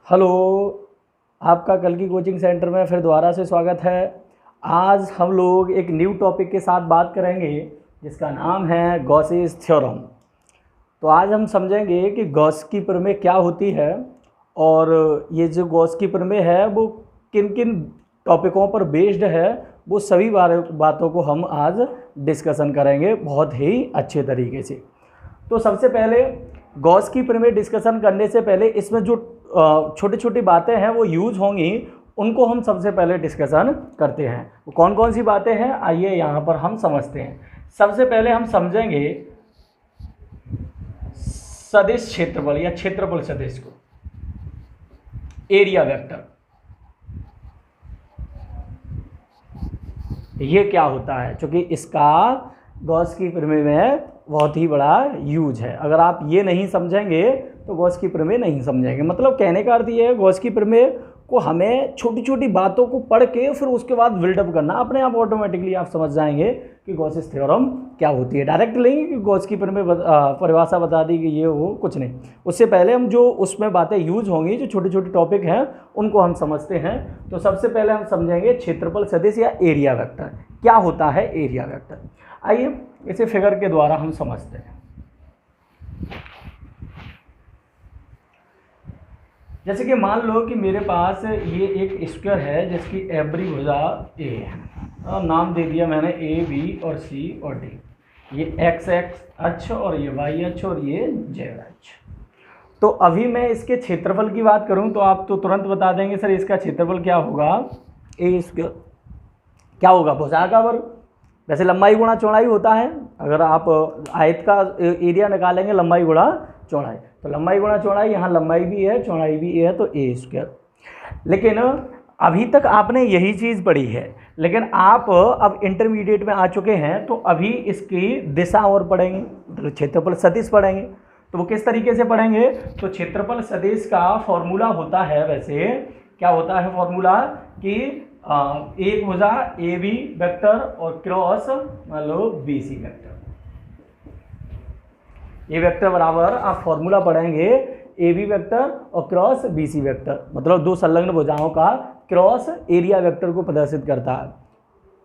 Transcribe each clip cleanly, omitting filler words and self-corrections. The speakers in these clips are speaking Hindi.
हेलो, आपका कल की कोचिंग सेंटर में फिर दोबारा से स्वागत है। आज हम लोग एक न्यू टॉपिक के साथ बात करेंगे जिसका नाम है गॉसेस थ्योरम। तो आज हम समझेंगे कि गॉस की प्रमेय क्या होती है और ये जो गॉस की प्रमेय है वो किन किन टॉपिकों पर बेस्ड है, वो सभी बातों को हम आज डिस्कशन करेंगे बहुत ही अच्छे तरीके से। तो सबसे पहले गॉस की प्रमेय डिस्कशन करने से पहले इसमें जो छोटी छोटी बातें हैं वो यूज होंगी, उनको हम सबसे पहले डिस्कशन करते हैं। वो कौन कौन सी बातें हैं, आइए यहाँ पर हम समझते हैं। सबसे पहले हम समझेंगे सदिश क्षेत्रफल या क्षेत्रफल सदिश को, एरिया वेक्टर। ये क्या होता है, क्योंकि इसका गॉस की प्रमेय में बहुत ही बड़ा यूज है। अगर आप ये नहीं समझेंगे तो गॉस की प्रमेय नहीं समझेंगे। मतलब कहने का अर्थ ये है, गॉस की प्रमेय को हमें छोटी छोटी बातों को पढ़ के फिर उसके बाद बिल्डअप करना, अपने आप ऑटोमेटिकली आप समझ जाएंगे कि गॉसेस थ्योरम क्या होती है। डायरेक्ट लेंगे कि गॉस की प्रमेय परिभाषा बता दी कि ये वो, कुछ नहीं। उससे पहले हम जो उसमें बातें यूज होंगी, जो छोटे छोटे टॉपिक हैं, उनको हम समझते हैं। तो सबसे पहले हम समझेंगे क्षेत्रफल सदिश या एरिया वेक्टर। क्या होता है एरिया वेक्टर, आइए इसे फिगर के द्वारा हम समझते हैं। जैसे कि मान लो कि मेरे पास ये एक स्क्वायर है जिसकी एवरी भुजा ए है, और नाम दे दिया मैंने ए, बी और सी और डी। ये एक्स अक्ष और ये वाई अक्ष और ये जेड अक्ष। तो अभी मैं इसके क्षेत्रफल की बात करूं तो आप तो तुरंत बता देंगे सर इसका क्षेत्रफल क्या होगा। ए स्क्वायर क्या होगा, भुजा का वर्ग। वैसे लंबाई गुणा चौड़ाई होता है। अगर आप आयत का एरिया निकालेंगे लंबाई गुणा चौड़ाई, तो लंबाई गुणा चौड़ाई, यहाँ लंबाई भी है चौड़ाई भी है, तो ए स्क्वायर। लेकिन अभी तक आपने यही चीज़ पढ़ी है, लेकिन आप अब इंटरमीडिएट में आ चुके हैं तो अभी इसकी दिशा और पढ़ेंगे, मतलब क्षेत्रफल सदिश पढ़ेंगे। तो वो किस तरीके से पढ़ेंगे, तो क्षेत्रफल सदिश का फॉर्मूला होता है, वैसे क्या होता है फॉर्मूला कि एक भुजा ए बी वेक्टर और क्रॉस मान लो बी सी वेक्टर। ए वेक्टर बराबर आप फॉर्मूला पढ़ेंगे ए बी वेक्टर और क्रॉस बी सी वेक्टर, मतलब दो संलग्न भुजाओं का क्रॉस एरिया वेक्टर को प्रदर्शित करता है।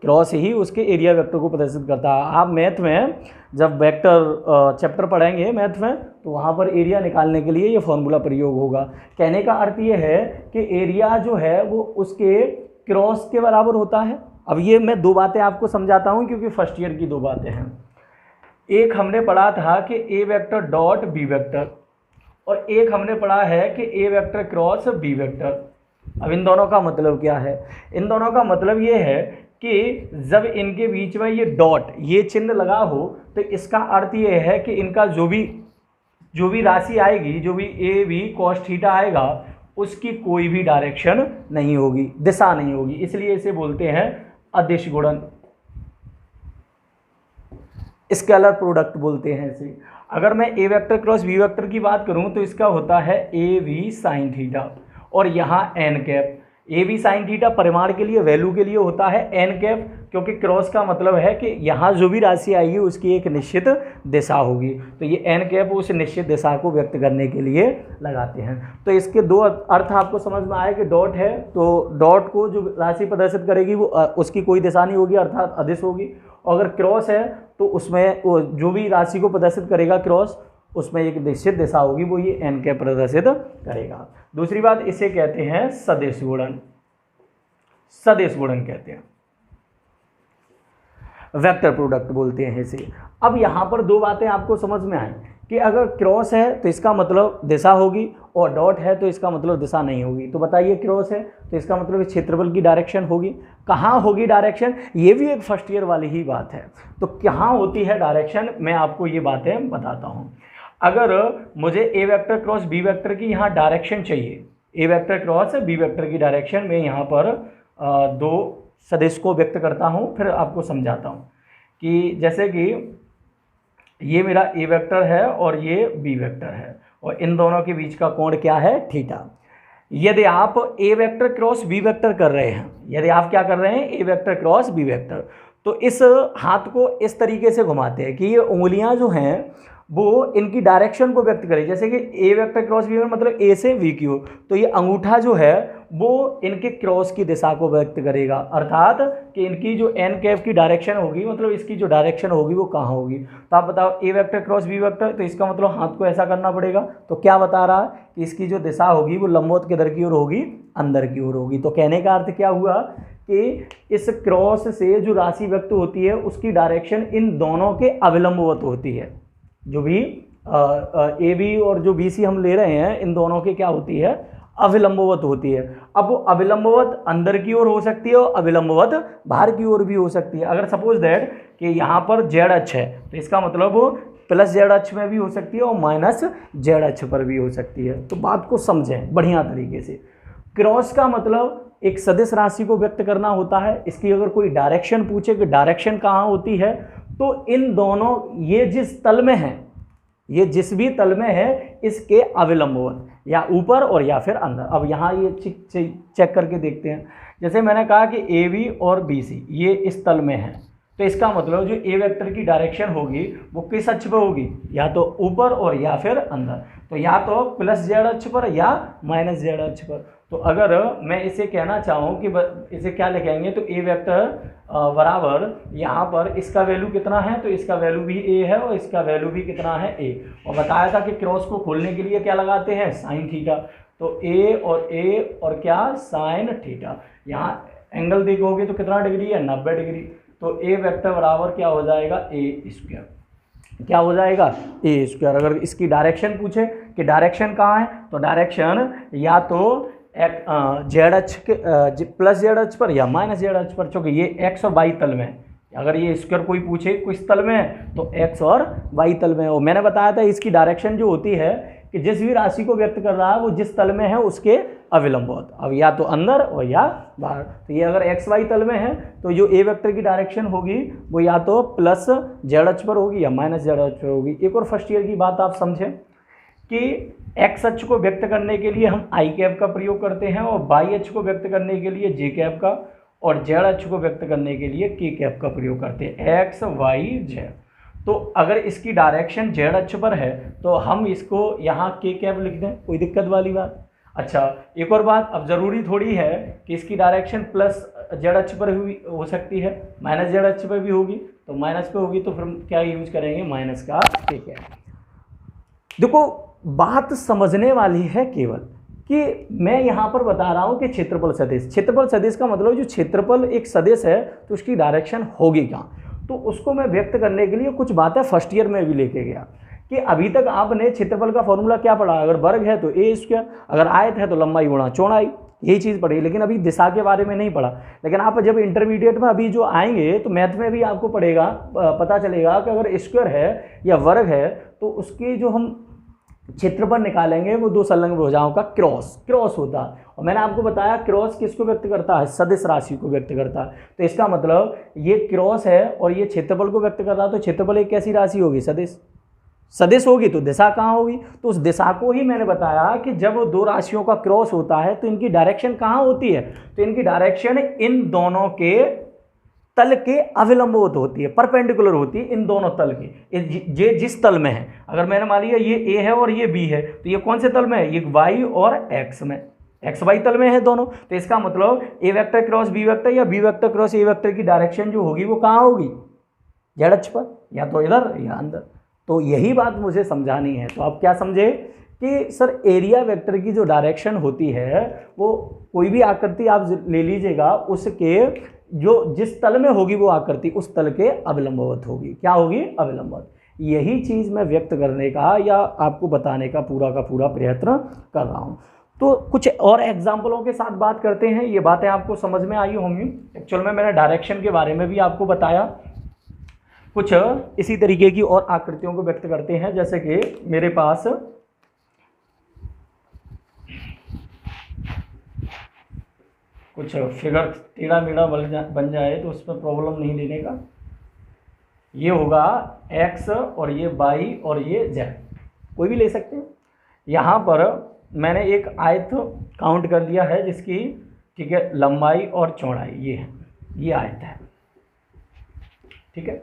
क्रॉस ही उसके एरिया वेक्टर को प्रदर्शित करता है। आप मैथ में जब वेक्टर चैप्टर पढ़ेंगे मैथ में, तो वहाँ पर एरिया निकालने के लिए ये फॉर्मूला प्रयोग होगा। कहने का अर्थ ये है कि एरिया जो है वो उसके क्रॉस के बराबर होता है। अब ये मैं दो बातें आपको समझाता हूँ क्योंकि फर्स्ट ईयर की दो बातें हैं। एक हमने पढ़ा था कि ए वेक्टर डॉट बी वेक्टर, और एक हमने पढ़ा है कि ए वेक्टर क्रॉस बी वेक्टर। अब इन दोनों का मतलब क्या है, इन दोनों का मतलब ये है कि जब इनके बीच में ये डॉट, ये चिन्ह लगा हो, तो इसका अर्थ ये है कि इनका जो भी राशि आएगी, जो भी ए बी कॉस थीटा आएगा, उसकी कोई भी डायरेक्शन नहीं होगी, दिशा नहीं होगी। इसलिए इसे बोलते हैं अदिश गुणन, स्केलर प्रोडक्ट बोलते हैं इसे। अगर मैं ए वेक्टर क्रॉस बी वेक्टर की बात करूं तो इसका होता है ए वी साइन थीटा, और यहाँ N cap. A V sine theta परिमाण के लिए, वैल्यू के लिए होता है एन कैप, क्योंकि क्रॉस का मतलब है कि यहाँ जो भी राशि आएगी उसकी एक निश्चित दिशा होगी। तो ये एन कैप उस निश्चित दिशा को व्यक्त करने के लिए लगाते हैं। तो इसके दो अर्थ आपको समझ में आए कि डॉट है तो डॉट को जो राशि प्रदर्शित करेगी वो उसकी कोई दिशा नहीं होगी, अर्थात अदिश होगी। अगर क्रॉस है तो उसमें जो भी राशि को प्रदर्शित करेगा क्रॉस, उसमें एक निश्चित दिशा होगी, वो ये एन कैप प्रदर्शित करेगा। दूसरी बात, इसे कहते हैं सदिश गुणन। सदिश गुणन कहते हैं, वेक्टर प्रोडक्ट बोलते हैं इसे। अब यहाँ पर दो बातें आपको समझ में आई कि अगर क्रॉस है तो इसका मतलब दिशा होगी, और डॉट है तो इसका मतलब दिशा नहीं होगी। तो बताइए, क्रॉस है तो इसका मतलब क्षेत्रफल की डायरेक्शन होगी। कहाँ होगी डायरेक्शन, ये भी एक फर्स्ट ईयर वाली ही बात है। तो कहाँ होती है डायरेक्शन, मैं आपको ये बातें बताता हूँ। अगर मुझे ए वेक्टर क्रॉस बी वेक्टर की यहाँ डायरेक्शन चाहिए, ए वेक्टर क्रॉस बी वेक्टर की डायरेक्शन, मैं यहाँ पर दो सदिश को व्यक्त करता हूँ, फिर आपको समझाता हूँ कि जैसे कि ये मेरा ए वेक्टर है और ये बी वेक्टर है, और इन दोनों के बीच का कोण क्या है, थीटा। यदि आप ए वेक्टर क्रॉस बी वेक्टर कर रहे हैं, यदि आप क्या कर रहे हैं, ए वेक्टर क्रॉस बी वेक्टर, तो इस हाथ को इस तरीके से घुमाते हैं कि ये उंगलियां जो हैं वो इनकी डायरेक्शन को व्यक्त करे, जैसे कि ए वेक्टर क्रॉस बी वेक्टर मतलब ए से वी की ओर, तो ये अंगूठा जो है वो इनके क्रॉस की दिशा को व्यक्त करेगा, अर्थात कि इनकी जो एन कैप की डायरेक्शन होगी, मतलब इसकी जो डायरेक्शन होगी वो कहाँ होगी। तो आप बताओ ए वेक्टर क्रॉस बी वेक्टर, तो इसका मतलब हाथ को ऐसा करना पड़ेगा, तो क्या बता रहा है कि इसकी जो दिशा होगी वो लंबवत किधर की ओर होगी, अंदर की ओर होगी। तो कहने का अर्थ क्या हुआ कि इस क्रॉस से जो राशि व्यक्त होती है उसकी डायरेक्शन इन दोनों के अविलंबवत होती है। जो भी ए बी और जो बी सी हम ले रहे हैं इन दोनों के क्या होती है, अविलंबवत होती है। अब वो अविलंबवत अंदर की ओर हो सकती है और अविलंबवत बाहर की ओर भी हो सकती है। अगर सपोज दैट कि यहाँ पर जेड अक्ष है तो इसका मतलब वो प्लस जेड अक्ष में भी हो सकती है और माइनस जेड अक्ष पर भी हो सकती है। तो बात को समझें बढ़िया तरीके से। क्रॉस का मतलब एक सदिश राशि को व्यक्त करना होता है। इसकी अगर कोई डायरेक्शन पूछे कि डायरेक्शन कहाँ होती है, तो इन दोनों, ये जिस तल में है, ये जिस भी तल में है इसके अविलंबवत, या ऊपर और या फिर अंदर। अब यहाँ ये चेक करके देखते हैं। जैसे मैंने कहा कि ए बी और बी सी ये इस तल में है, तो इसका मतलब जो ए वेक्टर की डायरेक्शन होगी वो किस अक्ष पर होगी, या तो ऊपर और या फिर अंदर। तो या तो प्लस जेड अक्ष पर या माइनस जेड अक्ष पर। तो अगर मैं इसे कहना चाहूँ कि इसे क्या लिखेंगे, तो ए वेक्टर बराबर यहाँ पर इसका वैल्यू कितना है, तो इसका वैल्यू भी ए है और इसका वैल्यू भी कितना है ए। और बताया था कि क्रॉस को खोलने के लिए क्या लगाते हैं, साइन थीटा। तो ए और क्या, साइन थीटा। यहाँ एंगल देखोगे तो कितना डिग्री है, 90 डिग्री। तो ए वेक्टर बराबर क्या हो जाएगा, ए स्क्वायर। क्या हो जाएगा, ए स्क्वायर। अगर इसकी डायरेक्शन पूछे कि डायरेक्शन कहाँ है, तो डायरेक्शन या तो जेड अक्ष के प्लस जेड अक्ष पर या माइनस जेड अक्ष पर, क्योंकि ये एक्स और वाई तल में है। अगर ये स्क्वायर कोई पूछे किस तल में है, तो एक्स और वाई तल में है। और मैंने बताया था इसकी डायरेक्शन जो होती है कि जिस भी राशि को व्यक्त कर रहा है वो जिस तल में है उसके अविलंबवत, अब या तो अंदर और या बाहर। तो ये अगर एक्स वाई तल में है तो जो ए वेक्टर की डायरेक्शन होगी वो या तो प्लस जेड अक्ष पर होगी या माइनस जेड अक्ष पर होगी। एक और फर्स्ट ईयर की बात आप समझें कि एक्स अक्ष को व्यक्त करने के लिए हम आई कैप का प्रयोग करते हैं, और वाई अक्ष को व्यक्त करने के लिए जे कैप का, और जेड अक्ष को व्यक्त करने के लिए के कैप का प्रयोग करते हैं, एक्स वाई जेड। तो अगर इसकी डायरेक्शन जेड अक्ष पर है तो हम इसको यहाँ के कैप लिख दें, कोई दिक्कत वाली बात। अच्छा, एक और बात, अब ज़रूरी थोड़ी है कि इसकी डायरेक्शन प्लस जेड अक्ष पर हुई हो सकती है, माइनस जेड अक्ष पर भी होगी। तो माइनस पे होगी तो फिर क्या यूज करेंगे, माइनस का के कैप। देखो बात समझने वाली है केवल कि मैं यहाँ पर बता रहा हूँ कि क्षेत्रफल सदिश, क्षेत्रफल सदिश का मतलब जो क्षेत्रफल एक सदिश है तो उसकी डायरेक्शन होगी कहाँ, तो उसको मैं व्यक्त करने के लिए कुछ बातें फर्स्ट ईयर में भी लेके गया कि अभी तक आपने क्षेत्रफल का फॉर्मूला क्या पढ़ा, अगर वर्ग है तो ए स्क्वायर, अगर आयत है तो लंबाई गुणा चौड़ाई, यही चीज़ पढ़ी, लेकिन अभी दिशा के बारे में नहीं पढ़ा। लेकिन आप जब इंटरमीडिएट में अभी जो आएंगे तो मैथ में भी आपको पढ़ेगा, पता चलेगा कि अगर स्क्वायर है या वर्ग है तो उसकी जो हम क्षेत्रफल निकालेंगे वो दो संलग्न भुजाओं का क्रॉस होता है। और मैंने आपको बताया क्रॉस किसको व्यक्त करता है, सदिश राशि को व्यक्त करता है। तो इसका मतलब ये क्रॉस है और ये क्षेत्रफल को व्यक्त कर रहा है, तो क्षेत्रफल एक कैसी राशि होगी, सदिश होगी। तो दिशा कहाँ होगी, तो उस दिशा को ही मैंने बताया कि जब दो राशियों का क्रॉस होता है तो इनकी डायरेक्शन कहाँ होती है, तो इनकी डायरेक्शन इन दोनों के तल के अविलंबवत होती है, परपेंडिकुलर होती है इन दोनों तल के। ये जिस तल में है, अगर मैंने मान लिया ये ए है और ये बी है, तो ये कौन से तल में है, ये वाई और एक्स में, एक्स वाई तल में है दोनों। तो इसका मतलब A vector cross B vector या B vector cross A vector की डायरेक्शन जो होगी वो कहाँ होगी, जेड अक्ष पर, या तो इधर या अंदर। तो यही बात मुझे समझानी है। तो आप क्या समझे कि सर एरिया वेक्टर की जो डायरेक्शन होती है वो कोई भी आकृति आप ले लीजिएगा, उसके जो जिस तल में होगी वो आकृति उस तल के अविलंबवत होगी। क्या होगी, अविलंबवत। यही चीज़ मैं व्यक्त करने का या आपको बताने का पूरा प्रयत्न कर रहा हूँ। तो कुछ और एग्जाम्पलों के साथ बात करते हैं, ये बातें आपको समझ में आई होंगी। एक्चुअल में मैंने डायरेक्शन के बारे में भी आपको बताया। कुछ इसी तरीके की और आकृतियों को व्यक्त करते हैं, जैसे कि मेरे पास कुछ फिगर टेढ़ा मेढ़ा बन जाए तो उसमें प्रॉब्लम नहीं लेने का। ये होगा एक्स और ये वाई और ये जेड, कोई भी ले सकते हैं। यहाँ पर मैंने एक आयत काउंट कर लिया है जिसकी, ठीक है, लंबाई और चौड़ाई ये है, ये आयत है, ठीक है।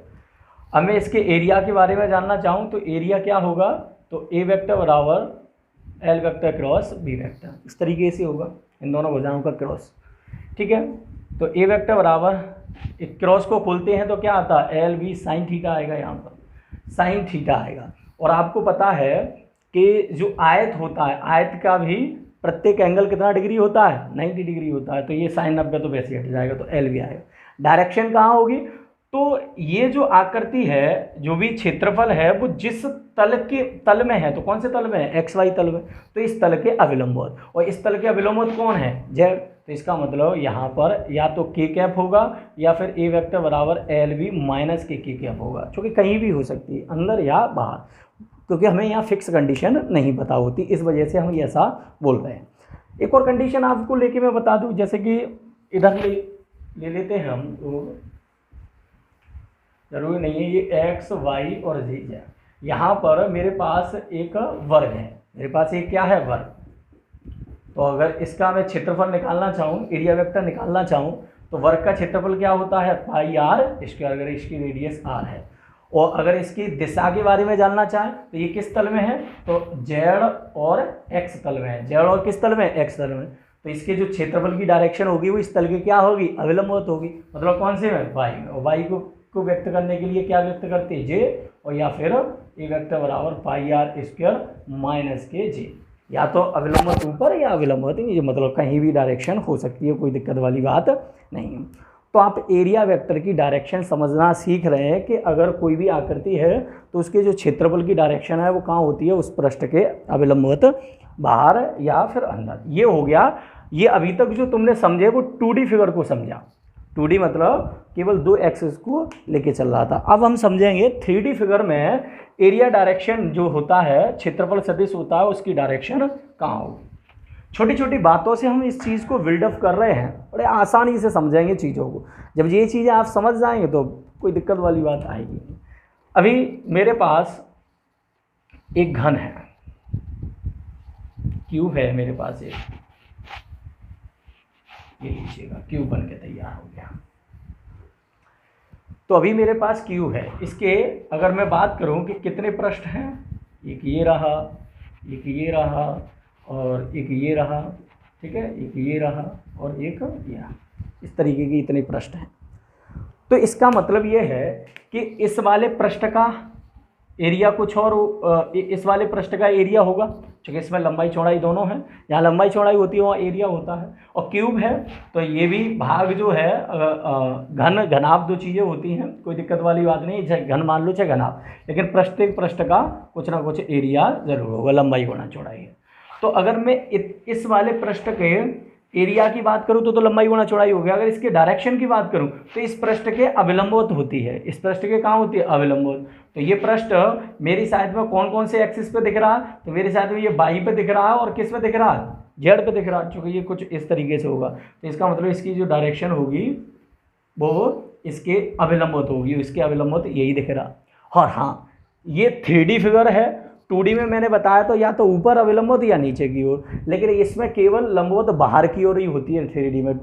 अब मैं इसके एरिया के बारे में जानना चाहूँ तो एरिया क्या होगा, तो ए वेक्टर बराबर L vector cross B vector, इस तरीके से होगा इन दोनों भुजाओं का क्रॉस। ठीक है, तो ए वेक्टर बराबर एक क्रॉस को खोलते हैं तो क्या आता है, एल बी साइन थीटा आएगा, यहाँ पर साइन थीटा आएगा। और आपको पता है कि जो आयत होता है, आयत का भी प्रत्येक एंगल कितना डिग्री होता है, 90 डिग्री होता है, तो ये साइन 90 तो वैसे हट जाएगा, तो एल भी आएगा। डायरेक्शन कहाँ होगी, तो ये जो आकृति है, जो भी क्षेत्रफल है, वो जिस तल में है, तो कौन से तल में है, एक्स वाई तल में, तो इस तल के अभिलंबवत, और इस तल के अभिलंबवत कौन है, जेड। तो इसका मतलब यहाँ पर या तो के कैप होगा या फिर ए वेक्टर बराबर एल बी माइनस के कैप होगा, क्योंकि कहीं भी हो सकती है, अंदर या बाहर, क्योंकि हमें यहाँ फिक्स कंडीशन नहीं पता होती, इस वजह से हम ऐसा बोल रहे हैं। एक और कंडीशन आपको लेके मैं बता दूँ, जैसे कि इधर ले लेते हैं हम, तो जरूरी नहीं है ये एक्स वाई और जेड है। यहाँ पर मेरे पास एक वर्ग है, मेरे पास एक क्या है, वर्ग। तो अगर इसका मैं क्षेत्रफल निकालना चाहूँ, एरिया वेक्टर निकालना चाहूँ, तो वर्ग का क्षेत्रफल क्या होता है, पाई आर स्क्वायर, अगर इसकी रेडियस आर है। और अगर इसकी दिशा के बारे में जानना चाहें तो ये किस तल में है, तो जेड और एक्स तल में है, जेड और किस तल में, एक्स तल में। तो इसके जो क्षेत्रफल की डायरेक्शन होगी वो इस तल की क्या होगी, अभिलंबवत होगी, मतलब कौन से में, वाई में। और वाई को व्यक्त करने के लिए क्या व्यक्त करते हैं, जे, और या फिर ए वेक्टर बराबर पाई आर स्क्वायर माइनस के जे, या तो अविलंबत ऊपर या अविलंबत नीचे, मतलब कहीं भी डायरेक्शन हो सकती है, कोई दिक्कत वाली बात नहीं है। तो आप एरिया वेक्टर की डायरेक्शन समझना सीख रहे हैं कि अगर कोई भी आकृति है तो उसके जो क्षेत्रफल की डायरेक्शन है वो कहाँ होती है, उस पृष्ठ के अविलंबत, बाहर या फिर अंदर। ये हो गया, ये अभी तक जो तुमने समझे वो 2D फिगर को समझा। 2D मतलब केवल 2 एक्सिस को लेके चल रहा था। अब हम समझेंगे 3D फिगर में एरिया डायरेक्शन जो होता है, क्षेत्रफल सदिश होता है, उसकी डायरेक्शन कहाँ होगी। छोटी छोटी बातों से हम इस चीज़ को बिल्डअप कर रहे हैं, बड़े आसानी से समझेंगे चीज़ों को। जब ये चीज़ें आप समझ जाएंगे तो कोई दिक्कत वाली बात आएगी नहीं। अभी मेरे पास एक घन है, क्यूब है मेरे पास एक, ये लीजिएगा क्यूब बन के तैयार हो गया। तो अभी मेरे पास क्यूब है, इसके अगर मैं बात करूं कि कितने पृष्ठ हैं, एक ये रहा, एक ये रहा, और एक ये रहा, ठीक है, एक ये रहा और एक ये रहा, इस तरीके के इतने पृष्ठ हैं। तो इसका मतलब ये है कि इस वाले पृष्ठ का एरिया कुछ और, इस वाले पृष्ठ का एरिया होगा, क्योंकि इसमें लंबाई चौड़ाई दोनों है, यहाँ लंबाई चौड़ाई होती है वहाँ एरिया होता है। और क्यूब है तो ये भी भाग जो है, घन घनाभ दो चीज़ें होती हैं, कोई दिक्कत वाली बात नहीं, चाहे घन मान लो चाहे घनाभ, लेकिन प्रत्येक पृष्ठ का कुछ ना कुछ एरिया जरूर होगा, लंबाई गुणा चौड़ाई है। तो अगर मैं इस वाले पृष्ठ के एरिया की बात करूं तो लंबाई गुणा चौड़ाई हो गया। अगर इसके डायरेक्शन की बात करूं तो इस पृष्ठ के अविलंबवत होती है, इस पृष्ठ के कहाँ होती है, अविलंबवत। तो ये पृष्ठ मेरी साइड में कौन कौन से एक्सिस पे दिख रहा है, तो मेरी साइड में ये बाई पे दिख रहा है और किस पे दिख रहा है, जेड पे दिख रहा है, क्योंकि ये कुछ इस तरीके से होगा। तो इसका मतलब इसकी जो डायरेक्शन होगी वो इसके अविलंबवत होगी, इसके अविलंबवत यही दिख रहा। और हाँ, ये 3D फिगर है, 2D में मैंने बताया तो या तो ऊपर अविलंबवत या नीचे की ओर, लेकिन इसमें केवल लंबवत बाहर की ओर ही होती है 3D में,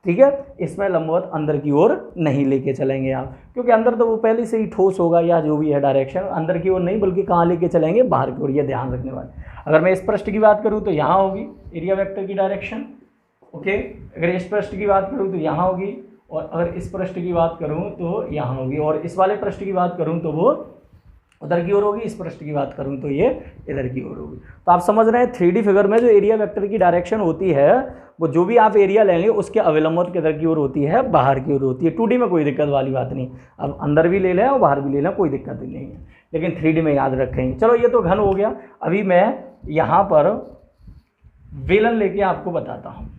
ठीक है। इसमें लंबवत अंदर की ओर नहीं लेके चलेंगे आप, क्योंकि अंदर तो वो पहले से ही ठोस होगा या जो भी है डायरेक्शन, अंदर की ओर नहीं बल्कि कहाँ लेके चलेंगे, बाहर की ओर, ये ध्यान रखने वाले। अगर मैं इस पृष्ठ की बात करूँ तो यहाँ होगी एरिया वेक्टर की डायरेक्शन, ओके। अगर इस पृष्ठ की बात करूँ तो यहाँ होगी, और अगर इस पृष्ठ की बात करूँ तो यहाँ होगी, और इस वाले पृष्ठ की बात करूँ तो वो उधर की ओर होगी, इस पृष्ठ की बात करूं तो ये इधर की ओर होगी। तो आप समझ रहे हैं 3D फिगर में जो एरिया वेक्टर की डायरेक्शन होती है वो जो भी आप एरिया लेंगे उसके अविलंबवत किधर की ओर होती है, बाहर की ओर होती है। 2D में कोई दिक्कत वाली बात नहीं, अब अंदर भी ले लें और बाहर भी ले लें, कोई दिक्कत नहीं है, लेकिन 3D में याद रखेंगे। चलो ये तो घन हो गया। अभी मैं यहाँ पर बेलन लेके आपको बताता हूँ।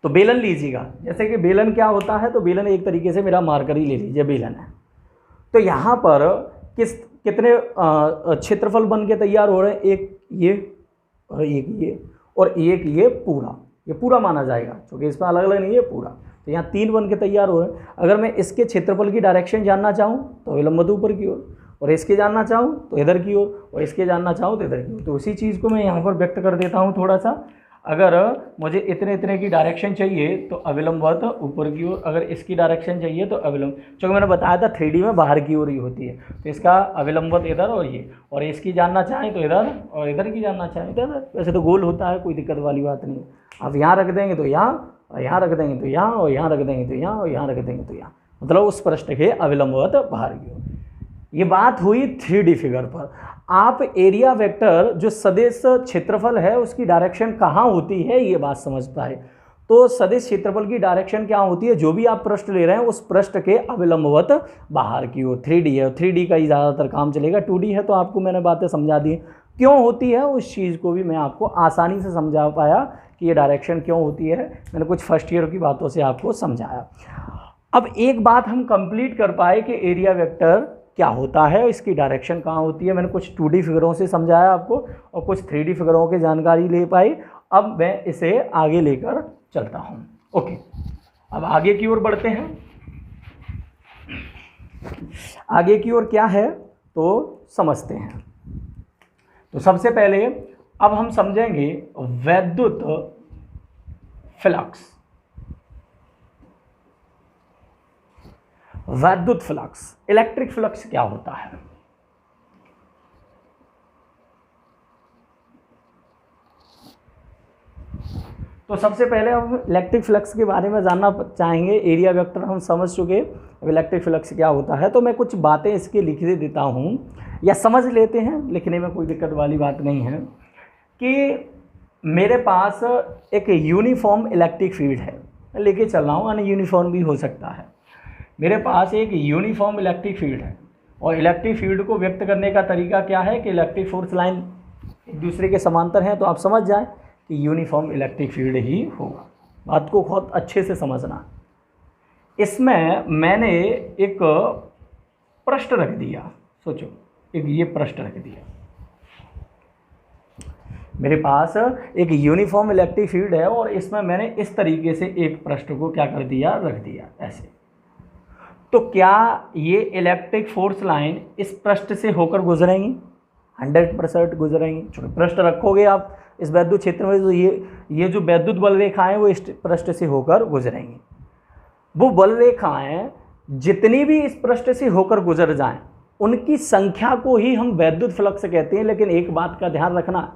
तो बेलन लीजिएगा, जैसे कि बेलन क्या होता है, तो बेलन एक तरीके से मेरा मार्कर ही ले लीजिए, बेलन है। तो यहाँ पर कितने क्षेत्रफल बन के तैयार हो रहे हैं, एक ये और एक ये और एक ये पूरा माना जाएगा, क्योंकि इसमें अलग अलग नहीं है, पूरा। तो यहाँ 3 बन के तैयार हो रहे हैं। अगर मैं इसके क्षेत्रफल की डायरेक्शन जानना चाहूँ तो अविलंबवत ऊपर की ओर, और इसके जानना चाहूँ तो इधर की ओर, और इसके जानना चाहूँ तो इधर की ओर। तो उसी चीज़ को मैं यहाँ पर व्यक्त कर देता हूँ थोड़ा सा। अगर मुझे इतने इतने की डायरेक्शन चाहिए तो अविलंबवत ऊपर की ओर, अगर इसकी डायरेक्शन चाहिए तो अविलंब, क्योंकि मैंने बताया था 3D में बाहर की ओर ही होती है, तो इसका अविलंबवत इधर और ये, और इसकी जानना चाहें तो इधर, और इधर की जानना चाहें तो इधर। वैसे तो गोल होता है, कोई दिक्कत वाली बात नहीं। आप यहाँ रख देंगे तो यहाँ, और यहाँ रख देंगे तो यहाँ, और यहाँ रख देंगे तो यहाँ, और यहाँ रख देंगे तो यहाँ, मतलब उस पृष्ठ के अविलंबवत बाहर की ओर। ये बात हुई 3D फिगर पर। आप एरिया वेक्टर जो सदिश क्षेत्रफल है उसकी डायरेक्शन कहाँ होती है ये बात समझ पाए, तो सदिश क्षेत्रफल की डायरेक्शन क्या होती है, जो भी आप पृष्ठ ले रहे हैं उस पृष्ठ के अविलंबवत बाहर की ओर। 3D है, 3D का ही ज़्यादातर काम चलेगा, 2D है तो आपको मैंने बातें समझा दी क्यों होती है, उस चीज़ को भी मैं आपको आसानी से समझा पाया कि ये डायरेक्शन क्यों होती है। मैंने कुछ फर्स्ट ईयर की बातों से आपको समझाया। अब एक बात हम कंप्लीट कर पाए कि एरिया वेक्टर क्या होता है, इसकी डायरेक्शन कहाँ होती है। मैंने कुछ 2D फिगरों से समझाया आपको और कुछ 3D फिगरों की जानकारी ले पाई। अब मैं इसे आगे लेकर चलता हूँ। ओके, अब आगे की ओर बढ़ते हैं। आगे की ओर क्या है तो समझते हैं। तो सबसे पहले अब हम समझेंगे वैद्युत फ्लक्स। वैद्युत फ्लक्स, इलेक्ट्रिक फ्लक्स क्या होता है। तो सबसे पहले हम इलेक्ट्रिक फ्लक्स के बारे में जानना चाहेंगे। एरिया वेक्टर हम समझ चुके, अब इलेक्ट्रिक फ्लक्स क्या होता है। तो मैं कुछ बातें इसके लिख देता हूँ या समझ लेते हैं, लिखने में कोई दिक्कत वाली बात नहीं है। कि मेरे पास एक यूनिफॉर्म इलेक्ट्रिक फील्ड है, मैं लेके चल रहा हूँ, अनयूनिफॉर्म भी हो सकता है। मेरे पास एक यूनिफॉर्म इलेक्ट्रिक फील्ड है और इलेक्ट्रिक फील्ड को व्यक्त करने का तरीका क्या है कि इलेक्ट्रिक फोर्स लाइन एक दूसरे के समांतर हैं, तो आप समझ जाएं कि यूनिफॉर्म इलेक्ट्रिक फील्ड ही होगा। बात को बहुत अच्छे से समझना। इसमें मैंने एक पृष्ठ रख दिया, सोचो एक ये पृष्ठ रख दिया। मेरे पास एक यूनिफॉर्म इलेक्ट्रिक फील्ड है और इसमें मैंने इस तरीके से एक पृष्ठ को क्या कर दिया, रख दिया ऐसे। तो क्या ये इलेक्ट्रिक फोर्स लाइन इस पृष्ठ से होकर गुजरेंगी? 100% गुजरेंगी। चूँकि पृष्ठ रखोगे आप इस वैद्युत क्षेत्र में, तो ये जो वैद्युत बल रेखाएं वो इस पृष्ठ से होकर गुजरेंगी। वो बल रेखाएं जितनी भी इस पृष्ठ से होकर गुजर जाएं उनकी संख्या को ही हम वैद्युत फ्लक्स कहते हैं। लेकिन एक बात का ध्यान रखना,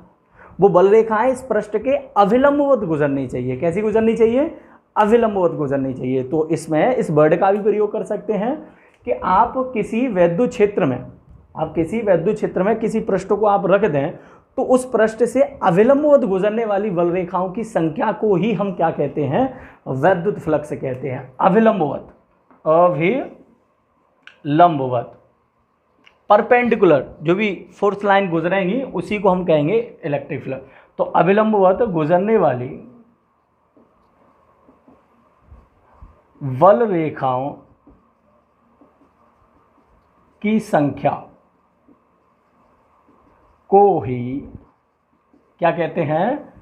वो बल रेखाएं इस पृष्ठ के अविलंबवत गुजरनी चाहिए। कैसी गुजरनी चाहिए? अविलंबवत गुजरनी चाहिए। तो इसमें इस वर्ड का भी प्रयोग कर सकते हैं कि आप किसी वैद्युत क्षेत्र में किसी पृष्ठ को आप रख दें तो उस पृष्ठ से अविलंबवत गुजरने वाली बल रेखाओं की संख्या को ही हम क्या कहते हैं? वैद्युत फ्लक्स कहते हैं। अविलंबवत, परपेंडिकुलर जो भी फोर्स लाइन गुजरेंगी उसी को हम कहेंगे इलेक्ट्रिक फ्लक्स। तो अविलंबवत गुजरने वाली बल रेखाओं की संख्या को ही क्या कहते हैं?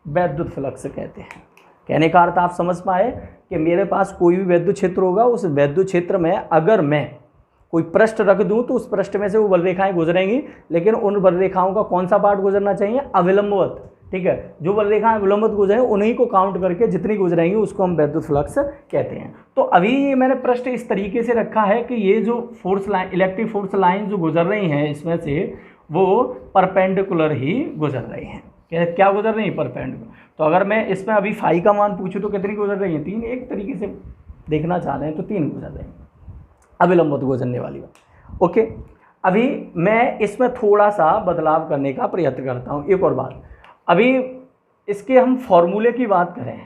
वैद्युत फ्लक्स कहते हैं। कहने का अर्थ आप समझ पाए कि मेरे पास कोई भी वैद्युत क्षेत्र होगा, उस वैद्युत क्षेत्र में अगर मैं कोई पृष्ठ रख दूं तो उस पृष्ठ में से वो बल रेखाएं गुजरेंगी, लेकिन उन बल रेखाओं का कौन सा पार्ट गुजरना चाहिए? अविलंबवत। ठीक है, जो बल रेखाएं अविलंबवत गुजरे उन्हीं को काउंट करके जितनी गुजरेंगी उसको हम वैद्युत फ्लक्स कहते हैं। तो अभी ये मैंने पृष्ठ इस तरीके से रखा है कि ये जो force line, electric force line जो गुजर रही हैं इसमें से वो परपेंडिकुलर ही गुजर रही हैं। क्या गुजर रही है? परपेंडिकुलर। तो अगर मैं इसमें अभी फाई का मान पूछूं तो कितनी गुजर रही है? 3। एक तरीके से देखना चाह रहे हैं तो 3 गुजर रही हैं, अविलंबवत गुजरने वाली बात। ओके, अभी मैं इसमें थोड़ा सा बदलाव करने का प्रयत्न करता हूँ। एक और बात, अभी इसके हम फॉर्मूले की बात करें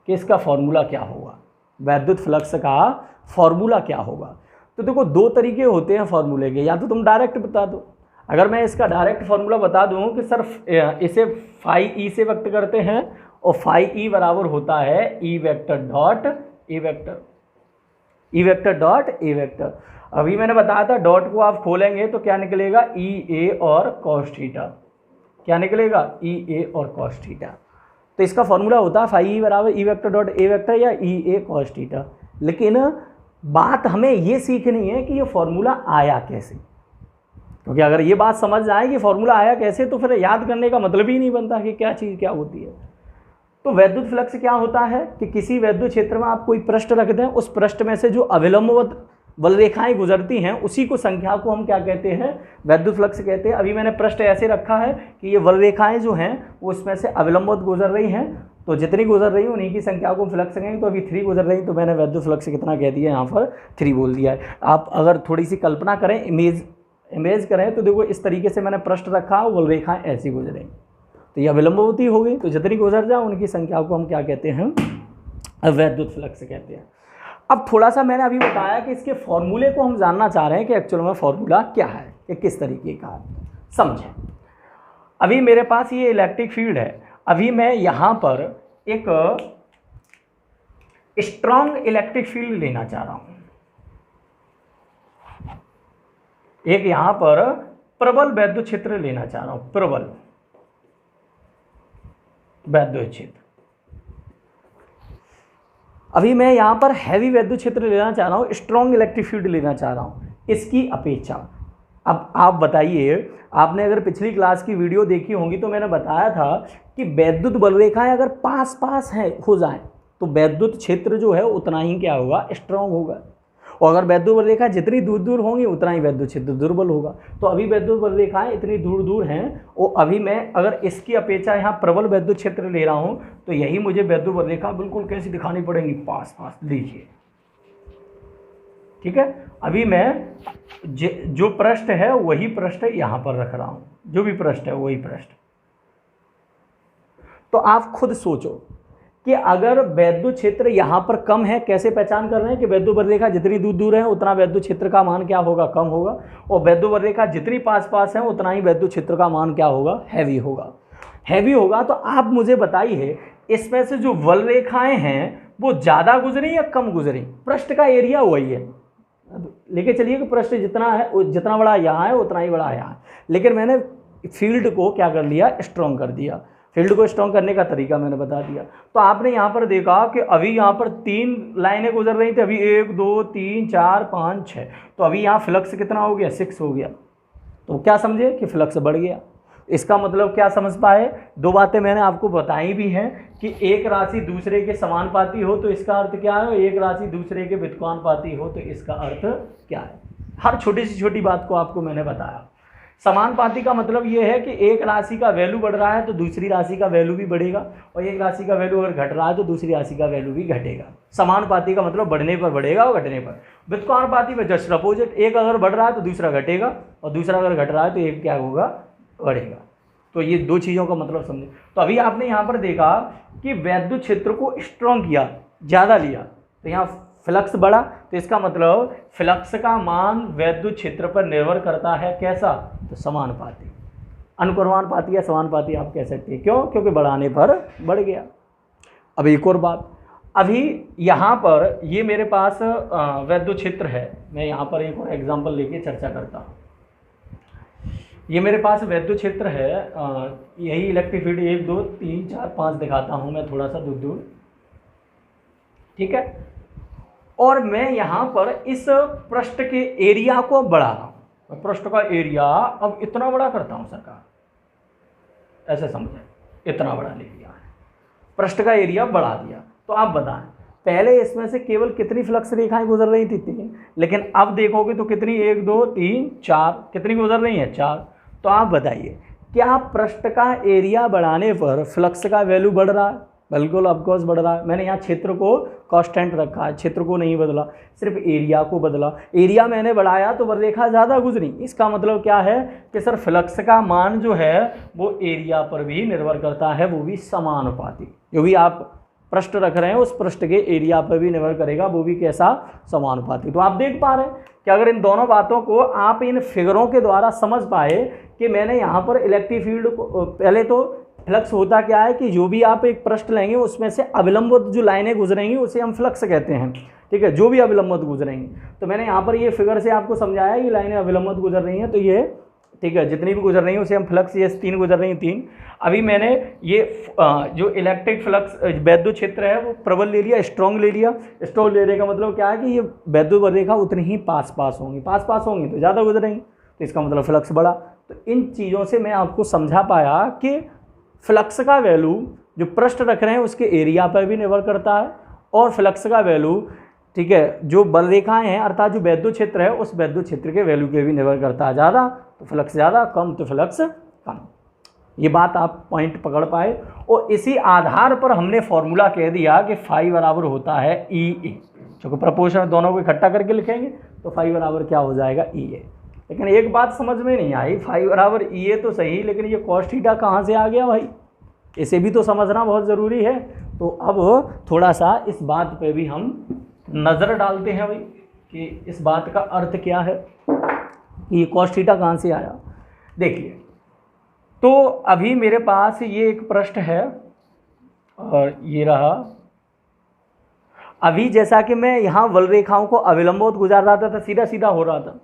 कि इसका फॉर्मूला क्या होगा, वैद्युत फ्लक्स का फॉर्मूला क्या होगा। तो देखो 2 तरीके होते हैं फॉर्मूले के, या तो तुम डायरेक्ट बता दो। अगर मैं इसका डायरेक्ट फॉर्मूला बता दूं कि सर इसे फाई ई से व्यक्त करते हैं और फाई ई बराबर होता है ई vector dot A vector, E vector dot A vector. अभी मैंने बताया था डॉट को आप खोलेंगे तो क्या निकलेगा? ई ए और कॉस थीटा। क्या निकलेगा? ई ए और कॉस थीटा। तो इसका फॉर्मूला होता है फाई ई बराबर ई वेक्टर डॉट ए वेक्टर या ई ए कॉस थीटा। लेकिन बात हमें ये सीखनी है कि ये फॉर्मूला आया कैसे। क्योंकि अगर ये बात समझ जाए कि फॉर्मूला आया कैसे, तो फिर याद करने का मतलब ही नहीं बनता कि क्या चीज़ क्या होती है। तो वैद्युत फ्लक्स क्या होता है कि किसी वैद्युत क्षेत्र में आप कोई पृष्ठ रख दें, उस पृष्ठ में से जो अविलंबवत बल रेखाएं गुजरती हैं उसी को संख्या को हम क्या कहते हैं, वैद्युत फ्लक्स कहते हैं। अभी मैंने पृष्ठ ऐसे रखा है कि ये बल रेखाएं जो हैं वो इसमें से अविलंबवत गुजर रही हैं, तो जितनी गुजर रही उन्हीं की संख्या को फ्लक्स कहेंगे। तो अभी 3 गुजर रही, तो मैंने वैद्युत फ्लक्स कितना कह दिया, यहाँ पर 3 बोल दिया है। आप अगर थोड़ी सी कल्पना करें, इमेज करें, तो देखो इस तरीके से मैंने पृष्ठ रखा, बल रेखाएं ऐसी गुजरेंगी, तो यह विलंबवती हो गई, तो जितनी गुजर जाए उनकी संख्या को हम क्या कहते हैं, वैद्युत फ्लक्स कहते हैं। अब थोड़ा सा मैंने अभी बताया कि इसके फॉर्मूले को हम जानना चाह रहे हैं कि एक्चुअल में फॉर्मूला क्या है, कि किस तरीके का है, समझें। अभी मेरे पास ये इलेक्ट्रिक फील्ड है, अभी मैं यहाँ पर एक स्ट्रॉन्ग इलेक्ट्रिक फील्ड लेना चाह रहा हूँ, एक यहाँ पर प्रबल वैद्युत क्षेत्र लेना चाह रहा हूँ, प्रबल वैद्युत क्षेत्र। अभी मैं यहाँ पर हैवी वैद्युत क्षेत्र लेना चाह रहा हूँ, स्ट्रॉन्ग इलेक्ट्रिक फील्ड लेना चाह रहा हूँ, इसकी अपेक्षा। अब आप बताइए, आपने अगर पिछली क्लास की वीडियो देखी होंगी तो मैंने बताया था कि वैद्युत बल रेखाएं अगर पास पास हैं हो जाएं तो वैद्युत क्षेत्र जो है उतना ही क्या होगा, स्ट्रॉन्ग होगा, और अगर वैद्युत बल रेखा जितनी दूर दूर होंगी उतना ही वैद्युत क्षेत्र दुर्बल होगा। तो अभी वैद्युत बल रेखाएं इतनी दूर दूर हैं, और अभी मैं अगर इसकी अपेक्षा यहाँ प्रबल वैद्युत क्षेत्र ले रहा हूँ तो यही मुझे वैद्युत बल रेखा बिल्कुल कैसी दिखानी पड़ेगी, पास पास। लीजिए, ठीक है। अभी मैं जो पृष्ठ है वही पृष्ठ यहाँ पर रख रहा हूँ, जो भी पृष्ठ है वही पृष्ठ। तो आप खुद सोचो कि अगर वैद्युत क्षेत्र यहाँ पर कम है, कैसे पहचान कर रहे हैं कि वैद्युत बल रेखा जितनी दूर दूर है उतना वैद्युत क्षेत्र का मान क्या होगा, कम होगा, और वैद्युत बल रेखा जितनी पास पास है उतना ही वैद्युत क्षेत्र का मान क्या होगा, हैवी होगा। हैवी होगा तो आप मुझे बताइए, इसमें से जो बल रेखाएं हैं वो ज़्यादा गुजरी या कम गुजरी? पृष्ठ का एरिया वही है, लेके चलिए कि पृष्ठ जितना है, जितना बड़ा यहाँ है उतना ही बड़ा यहाँ है, लेकिन मैंने फील्ड को क्या कर लिया, स्ट्रॉन्ग कर दिया। फील्ड को स्ट्रॉन्ग करने का तरीका मैंने बता दिया। तो आपने यहाँ पर देखा कि अभी यहाँ पर 3 लाइनें गुजर रही थी, अभी 1 2 3 4 5 6, तो अभी यहाँ फ्लक्स कितना हो गया, 6 हो गया। तो क्या समझे कि फ्लक्स बढ़ गया। इसका मतलब क्या समझ पाए, 2 बातें मैंने आपको बताई भी हैं कि एक राशि दूसरे के समानुपाती हो तो इसका अर्थ क्या है, एक राशि दूसरे के व्युत्क्रमानुपाती हो तो इसका अर्थ क्या है। हर छोटी सी छोटी बात को आपको मैंने बताया। समानुपाती का मतलब ये है कि एक राशि का वैल्यू बढ़ रहा है तो दूसरी राशि का वैल्यू भी बढ़ेगा, और एक राशि का वैल्यू अगर घट रहा है तो दूसरी राशि का वैल्यू भी घटेगा। समानुपाती का मतलब बढ़ने पर बढ़ेगा और घटने पर। व्युत्क्रमानुपाती में जस्ट अपोजिट, एक अगर बढ़ रहा है तो दूसरा घटेगा, और दूसरा अगर घट रहा है तो एक क्या होगा, बढ़ेगा। तो ये 2 चीज़ों का मतलब समझे। तो अभी आपने यहाँ पर देखा कि वैद्युत क्षेत्र को स्ट्रॉन्ग किया, ज़्यादा लिया, तो यहाँ फ्लक्स बढ़ा, तो इसका मतलब फ्लक्स का मान वैद्युत क्षेत्र पर निर्भर करता है, कैसा, तो समानुपाती, अनुक्रमानुपाती या समानुपाती आप कह सकते हैं। क्यों, क्योंकि बढ़ाने पर बढ़ गया। अब एक और बात, अभी यहाँ पर ये मेरे पास वैद्युत क्षेत्र है, मैं यहाँ पर एक और एग्जाम्पल लेके चर्चा करता हूँ। ये मेरे पास वैद्युत क्षेत्र है, यही इलेक्ट्रिक फील्ड 1 2 3 4 5 दिखाता हूँ मैं थोड़ा सा दूर दूर, ठीक है। और मैं यहाँ पर इस पृष्ठ के एरिया को बढ़ा रहा हूँ, पृष्ठ का एरिया अब इतना बड़ा करता हूँ सरकार, ऐसे समझे, इतना बड़ा ले लिया है, पृष्ठ का एरिया बढ़ा दिया। तो आप बताएं, पहले इसमें से केवल कितनी फ्लक्स रेखाएं गुजर रही थी, 3, लेकिन अब देखोगे तो कितनी, 1 2 3 4, कितनी गुजर रही हैं, 4। तो आप बताइए, क्या पृष्ठ का एरिया बढ़ाने पर फ्लक्स का वैल्यू बढ़ रहा है? बिल्कुल ऑफकोर्स बढ़ रहा है। मैंने यहाँ क्षेत्र को कांस्टेंट रखा है, क्षेत्र को नहीं बदला, सिर्फ एरिया को बदला। एरिया मैंने बढ़ाया तो बल रेखा ज़्यादा गुजरी, इसका मतलब क्या है कि सर फ्लक्स का मान जो है वो एरिया पर भी निर्भर करता है, वो भी समानुपाती। जो भी आप पृष्ठ रख रहे हैं उस पृष्ठ के एरिया पर भी निर्भर करेगा, वो भी कैसा, समानुपाती। तो आप देख पा रहे हैं कि अगर इन दोनों बातों को आप इन फिगरों के द्वारा समझ पाए कि मैंने यहाँ पर इलेक्ट्रिक फील्ड को, पहले तो फ्लक्स होता क्या है कि जो भी आप एक पृष्ठ लेंगे उसमें से अविलंबित जो लाइनें गुजरेंगी उसे हम फ्लक्स कहते हैं, ठीक है, जो भी अविलंबित गुजरेंगी। तो मैंने यहाँ पर ये फिगर से आपको समझाया ये लाइनें अविलंबित गुजर रही हैं, तो ये ठीक है, जितनी भी गुजर रही हैं उसे हम फ्लक्स, ये 3 गुजर रही हैं 3। अभी मैंने ये जो इलेक्ट्रिक फ्लक्स वैद्युत क्षेत्र है वो प्रबल ले लिया, स्ट्रॉन्ग ले लिया। स्ट्रॉन्ग लेने का मतलब क्या है कि ये वैद्युत रेखा उतनी ही पास पास होंगी, पास पास होंगी तो ज़्यादा गुजरेंगी, तो इसका मतलब फ्लक्स बढ़ा। तो इन चीज़ों से मैं आपको समझा पाया कि फ्लक्स का वैल्यू जो पृष्ठ रख रहे हैं उसके एरिया पर भी निर्भर करता है, और फ्लक्स का वैल्यू, ठीक है, जो बल रेखाएं हैं अर्थात जो वैद्युत क्षेत्र है उस वैद्युत क्षेत्र के वैल्यू पे भी निर्भर करता है। ज़्यादा तो फ्लक्स ज़्यादा, कम तो फ्लक्स कम। ये बात आप पॉइंट पकड़ पाए, और इसी आधार पर हमने फॉर्मूला कह दिया कि फाई बराबर होता है ई ए, क्योंकि प्रपोर्शन दोनों को इकट्ठा करके लिखेंगे तो फाई बराबर क्या हो जाएगा, ई ए। लेकिन एक बात समझ में नहीं आई, फाई बराबर ई ए तो सही, लेकिन ये कॉस थीटा कहाँ से आ गया भाई, इसे भी तो समझना बहुत ज़रूरी है। तो अब थोड़ा सा इस बात पे भी हम नज़र डालते हैं भाई कि इस बात का अर्थ क्या है कि ये कॉस थीटा कहाँ से आया। देखिए, तो अभी मेरे पास ये एक पृष्ठ है और ये रहा। अभी जैसा कि मैं यहाँ बल रेखाओं को अविलंबित गुजार रहा था, सीधा सीधा हो रहा था,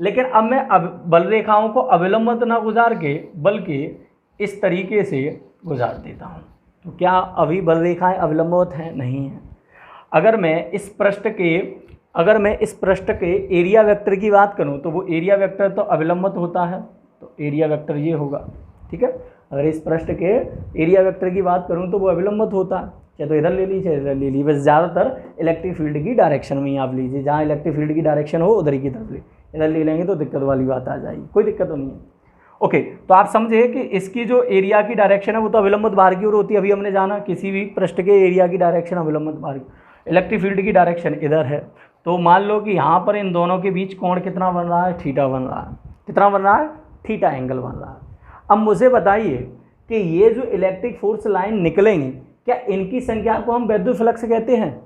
लेकिन अब मैं बल रेखाओं को अविलंबित ना गुजार के बल्कि इस तरीके से गुजार देता हूँ। तो क्या अभी बल रेखाएं अविलंबित हैं? नहीं हैं। अगर मैं इस पृष्ठ के एरिया वेक्टर की बात करूँ तो वो एरिया वेक्टर तो अविलंबित होता है, तो एरिया वेक्टर ये होगा, ठीक है। अगर इस पृष्ठ के एरिया वेक्टर की बात करूँ तो वो अविलंबित होता है, चाहे तो इधर ले लीजिए चाहे इधर ले लीजिए, बस ज़्यादातर इलेक्ट्रिक फील्ड की डायरेक्शन में ही आप लीजिए, जहाँ इलेक्ट्रिक फील्ड की डायरेक्शन हो उधर ही की तरफ ले, इधर ले लेंगे तो दिक्कत वाली बात आ जाएगी, कोई दिक्कत तो नहीं है। ओके, तो आप समझे कि इसकी जो एरिया की डायरेक्शन है वो तो अविलंबित बाहर की ओर होती है। अभी हमने जाना किसी भी पृष्ठ के एरिया की डायरेक्शन अविलंबित बाहर की, इलेक्ट्रिक फील्ड की डायरेक्शन इधर है, तो मान लो कि यहाँ पर इन दोनों के बीच कोण कितना बन रहा है, थीटा बन रहा है। कितना बन रहा है? थीटा एंगल बन रहा है। अब मुझे बताइए कि ये जो इलेक्ट्रिक फोर्स लाइन निकलेंगी, क्या इनकी संख्या को हम वैद्युत फ्लक्स कहते हैं?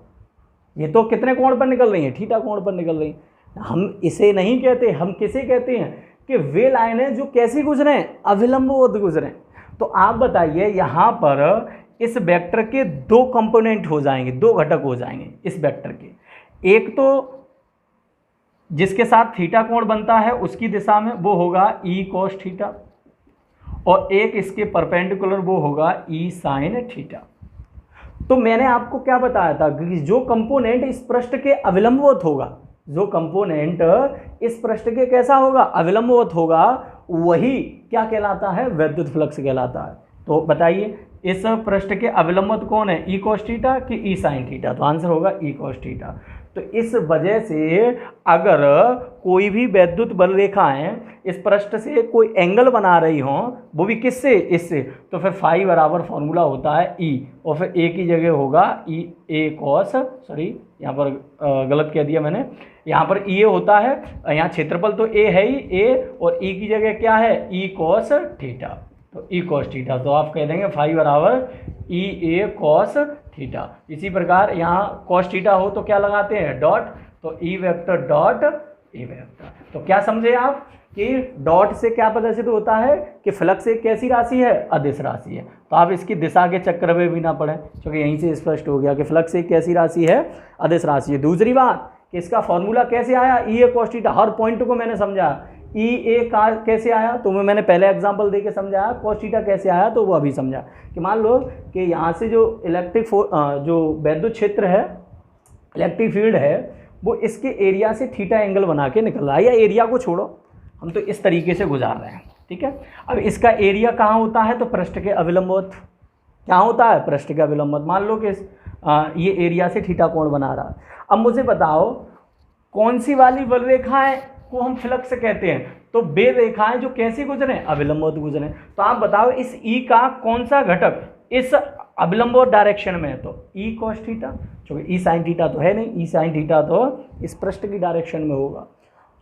ये तो कितने कोण पर निकल रही हैं? थीटा कोण पर निकल रही हैं। हम इसे नहीं कहते, हम किसे कहते हैं कि वे लाइनें जो कैसी गुजरे, अविलंबित गुजरे। तो आप बताइए, यहाँ पर इस वेक्टर के दो कंपोनेंट हो जाएंगे, दो घटक हो जाएंगे इस वेक्टर के। एक तो जिसके साथ थीटा कोण बनता है उसकी दिशा में वो होगा ई कॉस थीटा, और एक इसके परपेंडिकुलर वो होगा ई साइन थीटा। तो मैंने आपको क्या बताया था कि जो कंपोनेंट इस पृष्ठ के अविलंबित होगा, जो कंपोनेंट इस पृष्ठ के कैसा होगा, अविलंबित होगा, वही क्या कहलाता है, वैद्युत फ्लक्स कहलाता है। तो बताइए, इस पृष्ठ के अविलंबित कौन है, ई कॉस थीटा कि ई साइन थीटा? तो आंसर होगा ई कॉस थीटा। तो इस वजह से अगर कोई भी वैद्युत बल रेखाएं इस पृष्ठ से कोई एंगल बना रही हों, वो भी किससे, इससे, तो फिर फाई बराबर फॉर्मूला होता है ई, और फिर ए की जगह होगा ई ए कॉस, सॉरी यहाँ पर गलत कह दिया मैंने, यहाँ पर ई ए होता है, यहाँ क्षेत्रफल तो ए है ही, ए, और ई की जगह क्या है, ई कॉस थीटा, तो ई कॉस थीटा। तो आप कह देंगे फाई बराबर ई ए कॉस थीटा। इसी प्रकार यहाँ कॉस थीटा हो तो क्या लगाते हैं, डॉट, तो ई वेक्टर डॉट ए वेक्टर। तो क्या समझे आप कि डॉट से क्या प्रदर्शित होता है कि फ्लक्स एक कैसी राशि है, अदिश राशि है। तो आप इसकी दिशा के चक्कर में भी ना पड़े, क्योंकि यहीं से स्पष्ट हो गया कि फ्लक्स एक कैसी राशि है, अदिश राशि है। दूसरी बात कि इसका फॉर्मूला कैसे आया, ई A cos theta, her point को मैंने समझा। ई ए का कैसे आया तो मैंने पहले एग्जांपल देके समझाया, कॉस थीटा कैसे आया तो वो अभी समझा कि मान लो कि यहाँ से जो इलेक्ट्रिक जो वैद्युत क्षेत्र है, इलेक्ट्रिक फील्ड है, वो इसके एरिया से थीटा एंगल बना के निकल रहा है, या एरिया को छोड़ो, हम तो इस तरीके से गुजार रहे हैं, ठीक है। अब इसका एरिया कहाँ होता है, तो पृष्ठ के अविलंबित। क्या होता है, पृष्ठ के अविलंबित। मान लो कि ये एरिया से थीटा कोण बना रहा है। अब मुझे बताओ कौन सी वाली बल रेखाएं को हम फ्लक्स कहते हैं, तो वे रेखाएं जो कैसे गुजरे, अविलंबित गुजरे। तो आप बताओ इस ई का कौन सा घटक इस अविलंबित डायरेक्शन में है, तो ई कॉस थीटा, क्योंकि ई साइन थीटा तो है नहीं, ई साइन थीटा तो इस पृष्ठ की डायरेक्शन में होगा,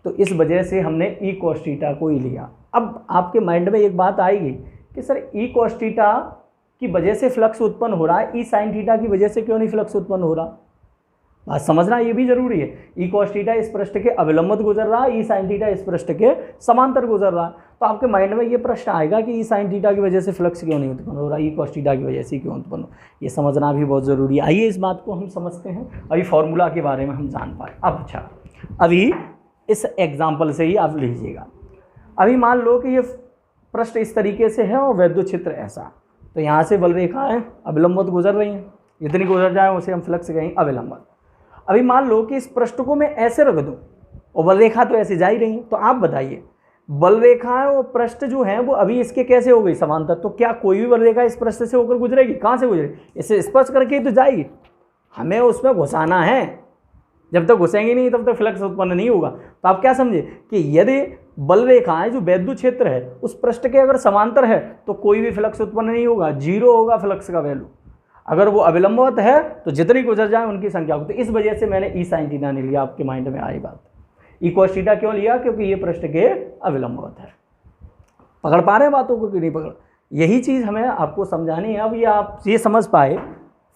तो इस वजह से हमने ई कॉस थीटा को ही लिया। अब आपके माइंड में एक बात आएगी कि सर ई कॉस थीटा की वजह से फ्लक्स उत्पन्न हो रहा है, ई साइन थीटा की वजह से क्यों नहीं फ्लक्स उत्पन्न हो रहा। बात समझना ये भी जरूरी है। ई कॉस थीटा इस पृष्ठ के अविलंबित गुजर रहा है, ई साइन थीटा इस पृष्ठ के समांतर गुजर रहा है। तो आपके माइंड में ये प्रश्न आएगा कि ई साइन थीटा की वजह से फ्लक्स क्यों नहीं उत्पन्न हो रहा, ई कॉस थीटा की वजह से क्यों उत्पन्न हो, ये समझना भी बहुत ज़रूरी है। आइए इस बात को हम समझते हैं, अभी फॉर्मूला के बारे में हम जान पाए। अब अच्छा, अभी इस एग्जाम्पल से ही आप लीजिएगा। अभी मान लो कि ये पृष्ठ इस तरीके से है और वैद्युत क्षेत्र ऐसा, तो यहाँ से बल रेखाएं अविलंबित गुजर रही हैं, जितनी गुजर जाए उसे हम फ्लक्स कहेंगे अविलंबित। अभी मान लो कि इस पृष्ठ को मैं ऐसे रख दूं और बल रेखा तो ऐसे जा ही रही है, तो आप बताइए बल रेखाएं और पृष्ठ जो हैं वो अभी इसके कैसे हो गई समांतर, तो क्या कोई भी बल रेखा इस पृष्ठ से होकर गुजरेगी? कहाँ से गुजरेगी? इसे स्पर्श करके ही तो जाएगी, हमें उसमें घुसाना है। जब तक घुसेंगे नहीं तब तक फ्लक्स उत्पन्न नहीं होगा। तो आप क्या समझे कि यदि बल रेखाएं जो वैद्युत क्षेत्र है उस पृष्ठ के अगर समांतर है तो कोई भी फ्लक्स उत्पन्न नहीं होगा, जीरो होगा फ्लक्स का वैल्यू। अगर वो अविलंबवत है तो जितनी गुजर जाए उनकी संख्या को। तो इस वजह से मैंने ई साइन थीटा नहीं लिया, आपके माइंड में आई बात। ई कॉस थीटा क्यों लिया? क्योंकि ये पृष्ठ के अविलंबवत है। पकड़ पा रहे हैं बातों को कि नहीं पकड़? यही चीज़ हमें आपको समझानी है। अब ये आप ये समझ पाए,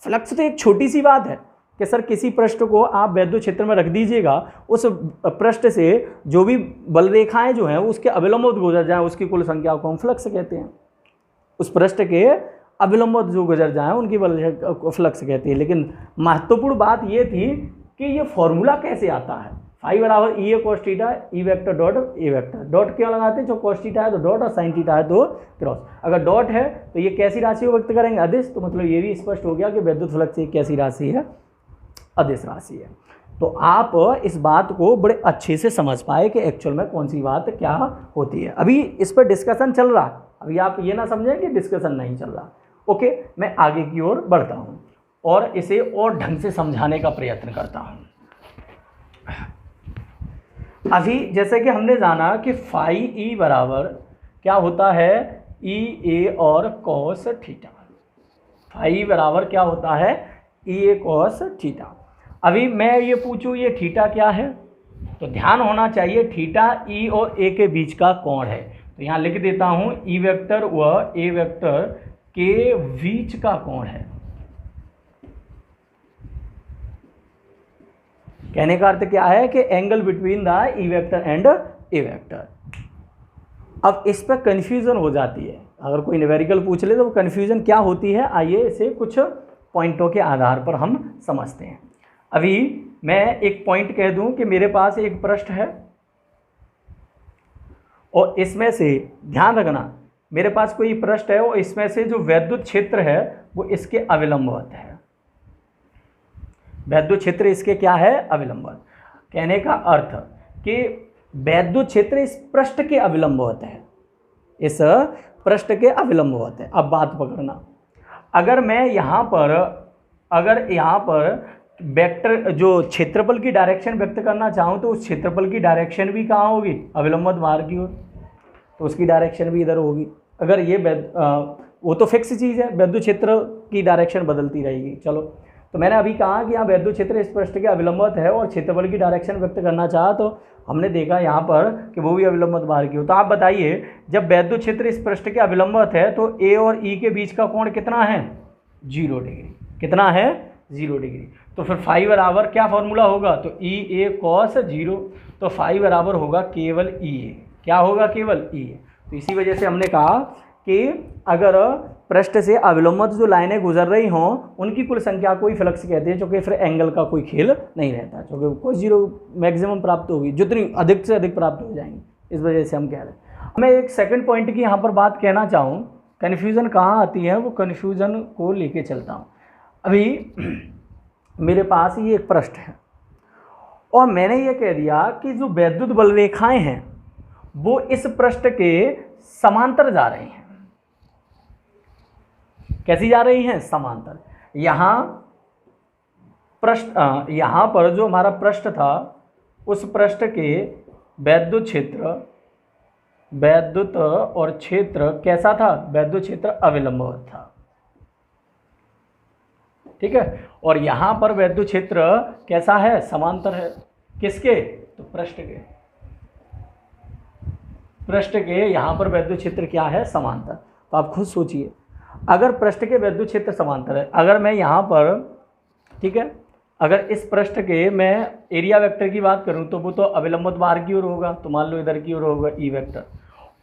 फ्लक्स तो एक छोटी सी बात है कि सर किसी पृष्ठ को आप वैद्युत क्षेत्र में रख दीजिएगा, उस पृष्ठ से जो भी बल रेखाएं जो हैं उसके अविलंबवत गुजर जाएं, उसकी कुल संख्या को हम फ्लक्स कहते हैं। उस पृष्ठ के अविलंबवत जो गुजर जाएं उनकी बल फ्लक्स कहते हैं। लेकिन महत्वपूर्ण बात ये थी कि ये फॉर्मूला कैसे आता है। फाई बराबर E A cos theta E vector dot A vector. Dot क्यों लगाते हैं? जो कॉस थीटा है तो डॉट और साइन थीटा है तो क्रॉस। अगर डॉट है तो ये कैसी राशि को व्यक्त करेंगे? अदिश। तो मतलब ये भी स्पष्ट हो गया कि वैद्युत फ्लक्स एक कैसी राशि है? अदिश राशि है। तो आप इस बात को बड़े अच्छे से समझ पाए कि एक्चुअल में कौन सी बात क्या होती है। अभी इस पर डिस्कशन चल रहा है, अभी आप ये ना समझें कि डिस्कशन नहीं चल रहा। ओके, मैं आगे की ओर बढ़ता हूँ और इसे और ढंग से समझाने का प्रयत्न करता हूँ। अभी जैसे कि हमने जाना कि फाई ई बराबर क्या होता है? ई ए और कॉस थीटा। फाई बराबर क्या होता है? ई ए कॉस थीटा। अभी मैं ये पूछूं ये थीटा क्या है, तो ध्यान होना चाहिए थीटा ई और ए के बीच का कोण है। तो यहाँ लिख देता हूँ ई वेक्टर व ए वेक्टर के बीच का कोण है। कहने का अर्थ क्या है कि angle between the E vector and A vector. अब इस पर कन्फ्यूजन हो जाती है, अगर कोई न्यूमेरिकल पूछ ले तो वो कन्फ्यूजन क्या होती है, आइए इसे कुछ पॉइंटों के आधार पर हम समझते हैं। अभी मैं एक पॉइंट कह दूं कि मेरे पास एक पृष्ठ है और इसमें से ध्यान रखना मेरे पास कोई पृष्ठ है और इसमें से जो वैद्युत क्षेत्र है वो इसके अविलंबवत है। वैद्युत क्षेत्र इसके क्या है? अविलंबवत। कहने का अर्थ कि वैद्युत क्षेत्र इस पृष्ठ के अविलंबवत है, इस पृष्ठ के अविलंबवत है। अब बात पकड़ना, अगर मैं यहाँ पर वेक्टर जो क्षेत्रफल की डायरेक्शन व्यक्त करना चाहूँ तो उस क्षेत्रफल की डायरेक्शन भी कहाँ होगी? अविलंबवत बाहर की ओर, तो उसकी डायरेक्शन भी इधर होगी। अगर ये वो तो फिक्स चीज़ है, वैद्युत क्षेत्र की डायरेक्शन बदलती रहेगी। चलो, तो मैंने अभी कहा कि यहाँ वैद्युत क्षेत्र इस पृष्ठ के अविलंबवत है और क्षेत्रफल की डायरेक्शन व्यक्त करना चाहा तो हमने देखा यहाँ पर कि वो भी अविलंबवत बाहर की हो। तो आप बताइए जब वैद्युत क्षेत्र इस पृष्ठ के अविलंबवत है तो ए और ई के बीच का कोण कितना है? 0 डिग्री। कितना है? 0 डिग्री। तो फिर फाई बराबर क्या फॉर्मूला होगा? तो ई ए कॉस 0। तो फाई बराबर होगा केवल ई ए। क्या होगा? केवल ई ए। तो इसी वजह से हमने कहा कि अगर पृष्ठ से अविलंबवत जो लाइनें गुजर रही हों उनकी कुल संख्या को ही फ्लक्स कहते हैं, क्योंकि फिर एंगल का कोई खेल नहीं रहता, क्योंकि कोई 0 मैक्सिमम प्राप्त होगी, जितनी अधिक से अधिक प्राप्त हो जाएंगी। इस वजह से हम कह रहे हैं। मैं एक सेकंड पॉइंट की यहाँ पर बात कहना चाहूँ, कन्फ्यूज़न कहाँ आती है वो कन्फ्यूज़न को लेके चलता हूँ। अभी मेरे पास ये एक पृष्ठ है और मैंने ये कह दिया कि जो वैद्युत बल रेखाएँ हैं वो इस पृष्ठ के समांतर जा रही हैं। कैसी जा रही हैं? समांतर। यहाँ पर जो हमारा पृष्ठ था उस पृष्ठ के वैद्युत और क्षेत्र कैसा था? वैद्युत क्षेत्र अविलंबवत था। ठीक है। और यहाँ पर वैद्युत क्षेत्र कैसा है? समांतर है। किसके? तो पृष्ठ के। पृष्ठ के यहाँ पर वैद्युत क्षेत्र क्या है? समांतर। तो आप खुद सोचिए, अगर पृष्ठ के वैद्युत क्षेत्र समांतर है, अगर मैं यहाँ पर, ठीक है, अगर इस पृष्ठ के मैं एरिया वेक्टर की बात करूँ तो वो तो अविलंबवत बाहर की ओर होगा, तो मान लो इधर की ओर होगा ई वेक्टर,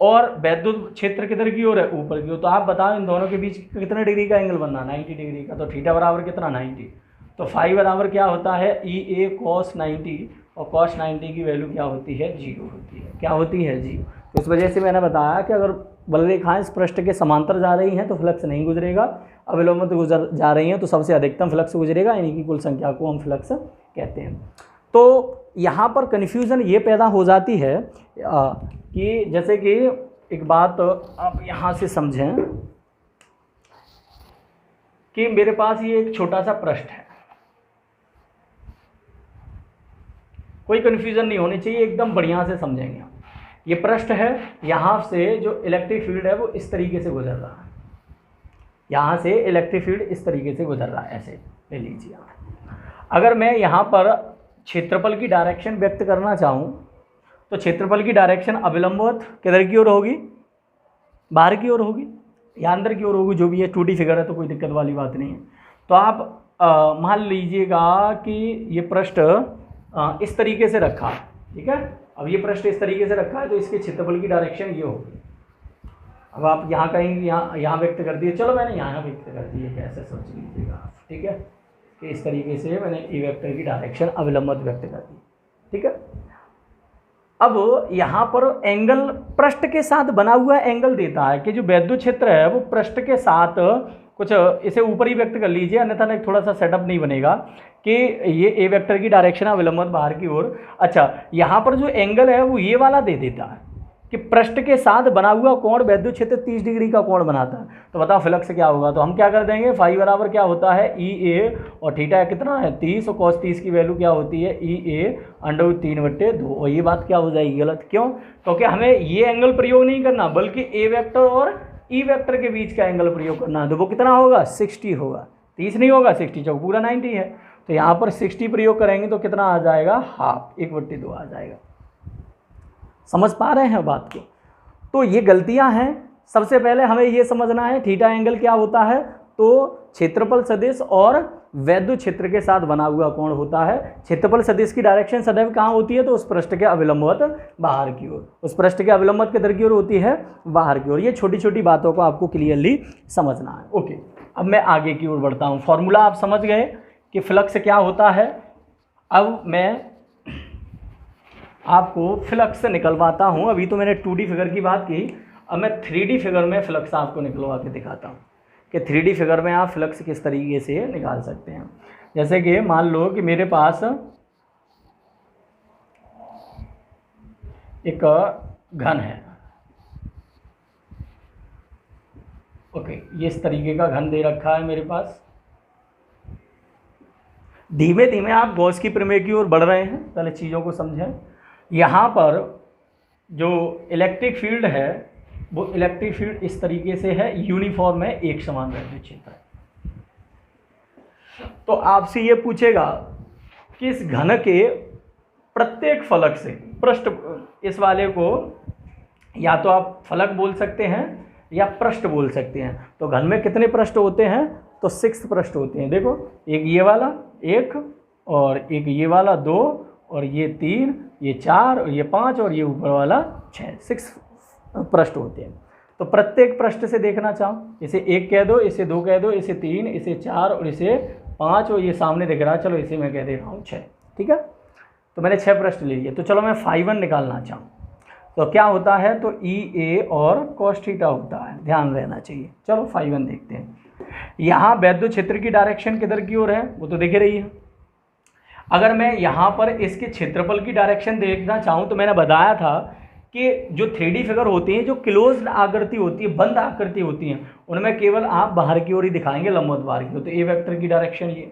और वैद्युत क्षेत्र किधर की ओर है? ऊपर की ओर। तो आप बताओ इन दोनों के बीच कितने डिग्री का एंगल बनना? 90 डिग्री का। तो थीटा बराबर कितना? 90। तो फाई बराबर क्या होता है? ई ए कॉस 90, और कॉस 90 की वैल्यू क्या होती है? 0 होती है। क्या होती है? 0। तो इस वजह से मैंने बताया कि अगर बल रेखाएं इस पृष्ठ के समांतर जा रही हैं तो फ्लक्स नहीं गुजरेगा, अविलंबित गुजर जा रही हैं तो सबसे अधिकतम फ्लक्स गुजरेगा, यानी कि कुल संख्या को हम फ्लक्स कहते हैं। तो यहाँ पर कन्फ्यूज़न ये पैदा हो जाती है कि जैसे कि एक बात आप यहाँ से समझें कि मेरे पास ये एक छोटा सा पृष्ठ है, कोई कन्फ्यूज़न नहीं होनी चाहिए, एकदम बढ़िया से समझेंगे हम। ये पृष्ठ है, यहाँ से जो इलेक्ट्रिक फील्ड है वो इस तरीके से गुजर रहा है, यहाँ से इलेक्ट्रिक फील्ड इस तरीके से गुजर रहा है, ऐसे ले लीजिए। अगर मैं यहाँ पर क्षेत्रफल की डायरेक्शन व्यक्त करना चाहूँ तो क्षेत्रफल की डायरेक्शन अविलंबवत किधर की ओर होगी, बाहर की ओर होगी या अंदर की ओर होगी, जो भी है 2D फिगर है तो कोई दिक्कत वाली बात नहीं है। तो आप मान लीजिएगा कि ये पृष्ठ इस तरीके से रखा है, ठीक है। अब ये पृष्ठ इस तरीके से रखा है तो इसके क्षेत्रफल की डायरेक्शन ये होगी। अब आप यहाँ कहीं यहाँ व्यक्त कर दिए, चलो मैंने यहाँ व्यक्त कर दी है, कैसे सोच लीजिएगा, ठीक है, कि इस तरीके से मैंने ए वेक्टर की डायरेक्शन अविलंबित व्यक्त कर दी, ठीक है। अब यहाँ पर एंगल पृष्ठ के साथ बना हुआ एंगल देता है कि जो वैद्युत क्षेत्र है वो पृष्ठ के साथ कुछ, इसे ऊपर ही व्यक्त कर लीजिए अन्यथा ना थोड़ा सा सेटअप नहीं बनेगा कि ये ए वेक्टर की डायरेक्शन अविलंबित बाहर की ओर। अच्छा, यहाँ पर जो एंगल है वो ये वाला दे देता है कि पृष्ठ के साथ बना हुआ कोण वैद्युत क्षेत्र 30 डिग्री का कोण बनाता है। तो बताओ फ्लक्स क्या होगा, तो हम क्या कर देंगे, फाई बराबर क्या होता है ई ए, और थीटा कितना है 30, और cos 30 की वैल्यू क्या होती है ई ए √3/2। और ये बात क्या हो जाएगी गलत, क्यों, क्योंकि हमें ये एंगल प्रयोग नहीं करना बल्कि ए वेक्टर और ई वेक्टर के बीच का एंगल प्रयोग करना है। तो वो कितना होगा 60 होगा, 30 नहीं होगा, 60 चौक पूरा 90 है। तो यहाँ पर 60 प्रयोग करेंगे तो कितना आ जाएगा, हाफ 1/2 आ जाएगा। समझ पा रहे हैं बात को। तो ये गलतियां हैं। सबसे पहले हमें ये समझना है थीटा एंगल क्या होता है, तो क्षेत्रफल सदिश और वैद्युत क्षेत्र के साथ बना हुआ कोण होता है। क्षेत्रफल सदिश की डायरेक्शन सदैव कहाँ होती है, तो उस पृष्ठ के अविलंबित बाहर की ओर, उस पृष्ठ के अविलंबित किधर की ओर होती है, बाहर की ओर। ये छोटी छोटी बातों को आपको क्लियरली समझना है। ओके, अब मैं आगे की ओर बढ़ता हूँ। फॉर्मूला आप समझ गए कि फ्लक्स क्या होता है। अब मैं आपको फ्लक्स निकलवाता हूँ। अभी तो मैंने 2D फिगर की बात की, अब मैं 3D फिगर में फ्लक्स आपको निकलवा के दिखाता हूँ कि 3D फिगर में आप फ्लक्स किस तरीके से निकाल सकते हैं। जैसे कि मान लो कि मेरे पास एक घन है, ओके, ये इस तरीके का घन दे रखा है मेरे पास। धीमे धीमे आप गॉस की प्रमेय की ओर बढ़ रहे हैं, पहले चीज़ों को समझें। यहाँ पर जो इलेक्ट्रिक फील्ड है वो इलेक्ट्रिक फील्ड इस तरीके से है, यूनिफॉर्म है, एक समान वैद्युत क्षेत्र है। तो आपसे ये पूछेगा कि इस घन के प्रत्येक फलक से पृष्ठ, इस वाले को या तो आप फलक बोल सकते हैं या पृष्ठ बोल सकते हैं। तो घन में कितने पृष्ठ होते हैं, तो 6 पृष्ठ होते हैं। देखो, एक ये वाला 1, और एक ये वाला 2, और ये 3, ये 4, और ये 5, और ये ऊपर वाला 6 पृष्ठ होते हैं। तो प्रत्येक पृष्ठ से देखना चाहो, इसे 1 कह दो, इसे 2 कह दो, इसे 3, इसे 4, और इसे 5, और ये सामने दिख रहा है, चलो इसे मैं कह दे रहा हूँ 6, ठीक है। तो मैंने 6 पृष्ठ ले लिए। तो चलो मैं φ1 निकालना चाहूँ तो क्या होता है, तो ई ए और cos थीटा होता है, ध्यान रहना चाहिए। चलो φ1 देखते हैं। यहाँ वैद्युत क्षेत्र की डायरेक्शन किधर की ओर है, वो तो दिख रही है। अगर मैं यहाँ पर इसके क्षेत्रफल की डायरेक्शन देखना चाहूँ तो मैंने बताया था कि जो 3D फिगर होती हैं, जो क्लोज्ड आकृति होती है, बंद आकृति होती हैं, उनमें केवल आप बाहर की ओर ही दिखाएंगे, लंबवत बाहर की ओर। तो ए वेक्टर की डायरेक्शन ये।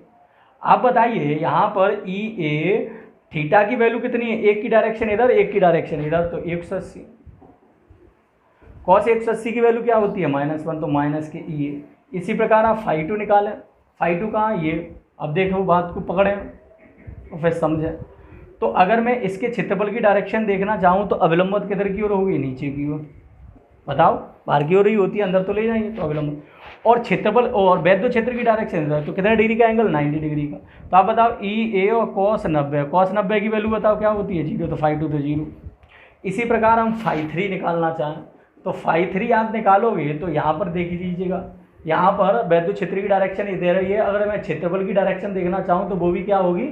आप बताइए यहाँ पर ई ए थीटा की वैल्यू कितनी है, एक की डायरेक्शन इधर, एक की डायरेक्शन इधर, तो 180। cos 180 की वैल्यू क्या होती है, -1, तो माइनस के ई ए। इसी प्रकार आप φ2 निकालें, φ2 कहाँ, ये। अब देखो बात को पकड़ें तो फिर समझें। तो अगर मैं इसके क्षेत्रफल की डायरेक्शन देखना चाहूँ तो अविलंबित किधर की ओर होगी, नीचे की ओर। बताओ, बाहर की ओर ही होती है, अंदर तो ले जाएंगे, तो अविलंबित। और क्षेत्रफल और वैद्युत क्षेत्र की डायरेक्शन तो कितने डिग्री का एंगल, 90 डिग्री का। तो आप बताओ ई ए और cos 90 की वैल्यू बताओ क्या होती है, 0, तो φ2 तो 0। इसी प्रकार हम φ3 निकालना चाहें तो φ3 आप निकालोगे तो यहाँ पर देख लीजिएगा, यहाँ पर वैद्युत क्षेत्र की डायरेक्शन ये दे रही है। अगर मैं क्षेत्रफल की डायरेक्शन देखना चाहूँ तो वो भी क्या होगी,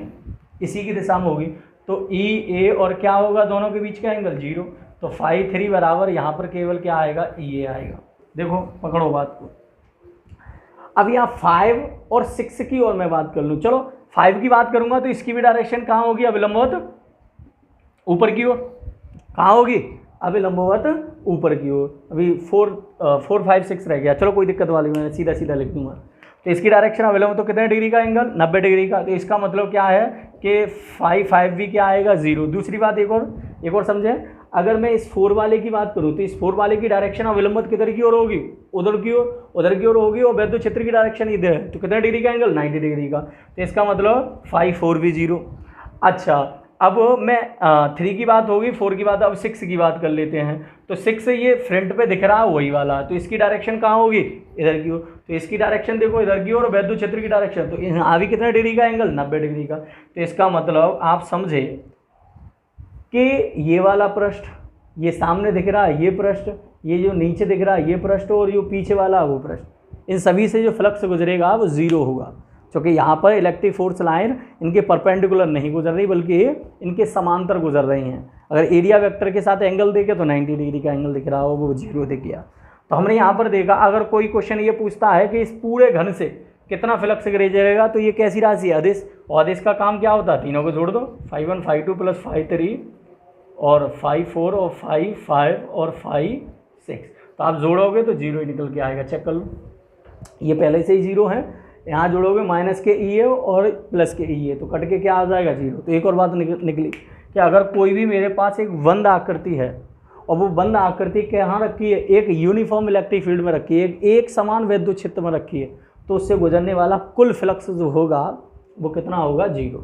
इसी की दिशा में होगी। तो ई ए और क्या होगा, दोनों के बीच का एंगल 0। तो φ3 बराबर यहाँ पर केवल क्या आएगा, ई ए आएगा। देखो पकड़ो बात को। अब यहाँ 5 और 6 की और मैं बात कर लूँ। चलो 5 की बात करूँगा तो इसकी भी डायरेक्शन कहाँ होगी, अविलंबित ऊपर की ओर कहाँ होगी, अभी लंबवत ऊपर की ओर। अभी 4 5 6 रह गया, चलो कोई दिक्कत वाली, मैंने सीधा सीधा लिख दूंगा। तो इसकी डायरेक्शन अवेलेबल तो कितने डिग्री का एंगल, 90 डिग्री का। तो इसका मतलब क्या है कि 5 भी क्या आएगा, 0। दूसरी बात एक और समझें, अगर मैं इस 4 वाले की बात करूँ तो इस 4 वाले की डायरेक्शन अविलंबित किधर की ओर होगी, उधर की ओर होगी, और वैद्युत क्षेत्र की डायरेक्शन इधर है, तो कितने डिग्री का एंगल, 90 डिग्री का। तो इसका मतलब 5 4 भी 0। अच्छा, अब मैं 3 की बात होगी, 4 की बात, अब 6 की बात कर लेते हैं। तो 6 से ये फ्रंट पे दिख रहा है वही वाला, तो इसकी डायरेक्शन कहाँ होगी, इधर की ओर। तो इसकी डायरेक्शन देखो इधर की ओर, और वैद्युत क्षेत्र की डायरेक्शन, तो यहाँ भी कितना डिग्री का एंगल, 90 डिग्री का। तो इसका मतलब आप समझे कि ये वाला पृष्ठ, ये सामने दिख रहा है ये पृष्ठ, ये जो नीचे दिख रहा है ये पृष्ठ, और जो पीछे वाला वो पृष्ठ, इन सभी से जो फ्लक्स गुजरेगा वो 0 होगा, क्योंकि यहाँ पर इलेक्ट्रिक फोर्स लाइन इनके परपेंडिकुलर नहीं गुजर रही, बल्कि इनके समांतर गुजर रही हैं। अगर एरिया वेक्टर के साथ एंगल देखे तो 90 डिग्री का एंगल दिख रहा हो, वो 0 दिख गया। तो हमने यहाँ पर देखा, अगर कोई क्वेश्चन ये पूछता है कि इस पूरे घन से कितना फ्लक्स गुजरेगा, तो ये कैसी राशि है, अदिश, और अदिश का काम क्या होता है, तीनों को जोड़ दो, 5 1 5 2 प्लस 5 3 और 5 4 और 5 5 और 5 6। तो आप जोड़ोगे तो 0 ही निकल के आएगा, चेक कर लो। ये पहले से ही 0 है, यहाँ जोड़ोगे माइनस के ई है और प्लस के ई है, तो कट के क्या आ जाएगा, 0। तो एक और बात निकली कि अगर कोई भी मेरे पास एक बंद आकृति है, और वो बंद आकृति कहाँ रखी है, एक यूनिफॉर्म इलेक्ट्रिक फील्ड में रखी है, एक समान वैद्युत क्षेत्र में रखी है, तो उससे गुजरने वाला कुल फ्लक्स जो होगा वो कितना होगा, 0।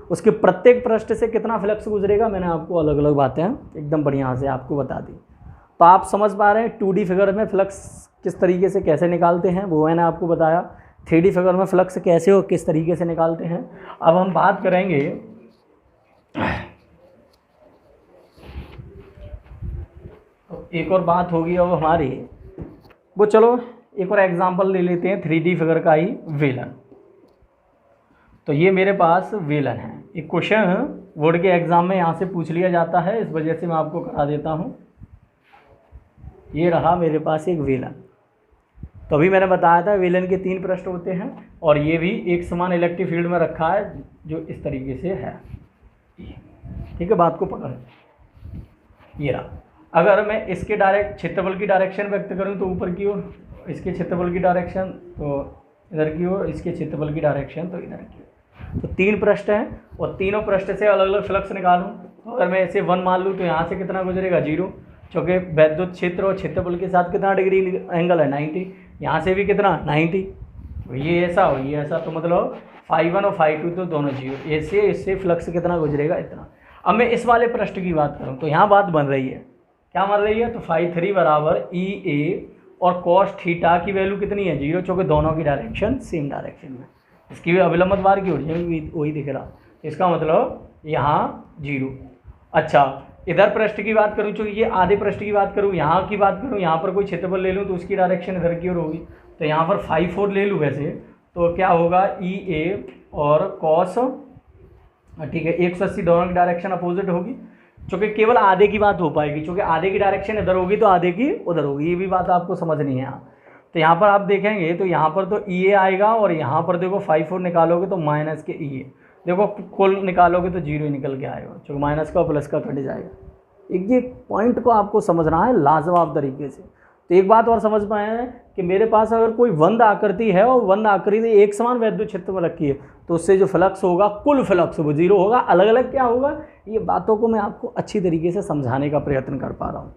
उसके प्रत्येक पृष्ठ से कितना फ्लक्स गुजरेगा, मैंने आपको अलग अलग बातें एकदम बढ़िया से आपको बता दी। तो आप समझ पा रहे हैं 2D फिगर में फ्लक्स किस तरीके से कैसे निकालते हैं, वो मैंने आपको बताया। 3D फिगर में फ्लक्स कैसे और किस तरीके से निकालते हैं। अब हम बात करेंगे एक और बात होगी अब हमारी, वो चलो एक और एग्जांपल ले लेते हैं 3D फिगर का ही, वेलन। तो ये मेरे पास वेलन है, एक क्वेश्चन बोर्ड के एग्जाम में यहाँ से पूछ लिया जाता है, इस वजह से मैं आपको करा देता हूँ। ये रहा मेरे पास एक वेलन। तो अभी मैंने बताया था वेलन के 3 पृष्ठ होते हैं, और ये भी एक समान इलेक्ट्रिक फील्ड में रखा है, जो इस तरीके से है। ठीक है, बात को पकड़, ये रहा। अगर मैं इसके डायरेक्ट क्षेत्रफल की डायरेक्शन व्यक्त करूँ तो ऊपर की ओर, इसके क्षेत्रफल की डायरेक्शन तो इधर की ओर, इसके क्षेत्रफल की डायरेक्शन तो इधर की ओर। तो 3 पृष्ठ हैं, और तीनों पृष्ठ से अलग अलग फ्लक्स निकालूँ। तो अगर मैं ऐसे 1 मान लूँ तो यहाँ से कितना गुजरेगा, 0, क्योंकि वैद्युत क्षेत्र और क्षेत्रफल के साथ कितना डिग्री एंगल है, 90। यहाँ से भी कितना, 90। तो ये ऐसा और ये ऐसा, तो मतलब 5 1 और 5 2 तो दोनों 0। ऐसे इससे फ्लक्स कितना गुजरेगा, इतना। अब मैं इस वाले पृष्ठ की बात करूँ तो यहाँ बात बन रही है, क्या बन रही है, तो 5 3 बराबर ई ए, और cos थीटा की वैल्यू कितनी है, 0, क्योंकि दोनों की डायरेक्शन सेम डायरेक्शन में। इसकी भी अविलंबित बार की ओर वही दिख रहा, इसका मतलब यहाँ 0। अच्छा, इधर पृष्ठ की बात करूँ, चूँकि ये आधे पृष्ठ की बात करूँ, यहाँ की बात करूँ, यहाँ पर कोई क्षेत्रफल ले लूँ तो उसकी डायरेक्शन इधर की ओर होगी। तो यहाँ पर 5 4 ले लूँ वैसे, तो क्या होगा, ई ए और कॉस, ठीक है, 180 दोनों की डायरेक्शन अपोजिट होगी, क्योंकि केवल आधे की बात हो पाएगी, क्योंकि आधे की डायरेक्शन इधर होगी तो आधे की उधर होगी। ये भी बात आपको समझनी है यहाँ। तो यहाँ पर आप देखेंगे तो यहाँ पर तो ई ए आएगा, और यहाँ पर देखो 5 4 निकालोगे तो माइनस के ई ए, देखो कुल निकालोगे तो 0 ही निकल के आएगा, क्योंकि माइनस का प्लस का कट जाएगा। एक ये पॉइंट को आपको समझना है लाजवाब तरीके से। तो एक बात और समझ पाए हैं कि मेरे पास अगर कोई वंद आकृति है, और वंद आकृति एक समान वैद्युत क्षेत्र में रखी है, तो उससे जो फ्लक्स होगा, कुल फ्लक्स वो 0 होगा। अलग अलग क्या होगा, ये बातों को मैं आपको अच्छी तरीके से समझाने का प्रयत्न कर पा रहा हूँ।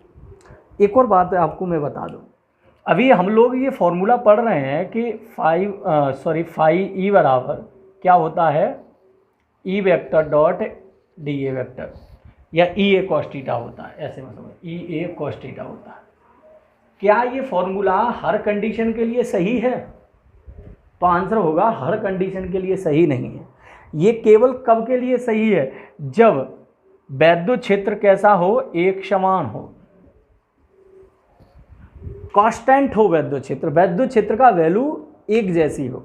एक और बात आपको मैं बता दूँ, अभी हम लोग ये फॉर्मूला पढ़ रहे हैं कि 5 ई बराबर क्या होता है, ई vector dot D A vector, या ई ए कॉस थीटा होता है, ऐसे मतलब ई ए कॉस थीटा होता है। क्या ये फॉर्मूला हर कंडीशन के लिए सही है, तो आंसर होगा हर कंडीशन के लिए सही नहीं है। ये केवल कब के लिए सही है, जब वैद्युत क्षेत्र कैसा हो, एक समान हो, कांस्टेंट हो वैद्युत क्षेत्र का वैल्यू एक जैसी हो।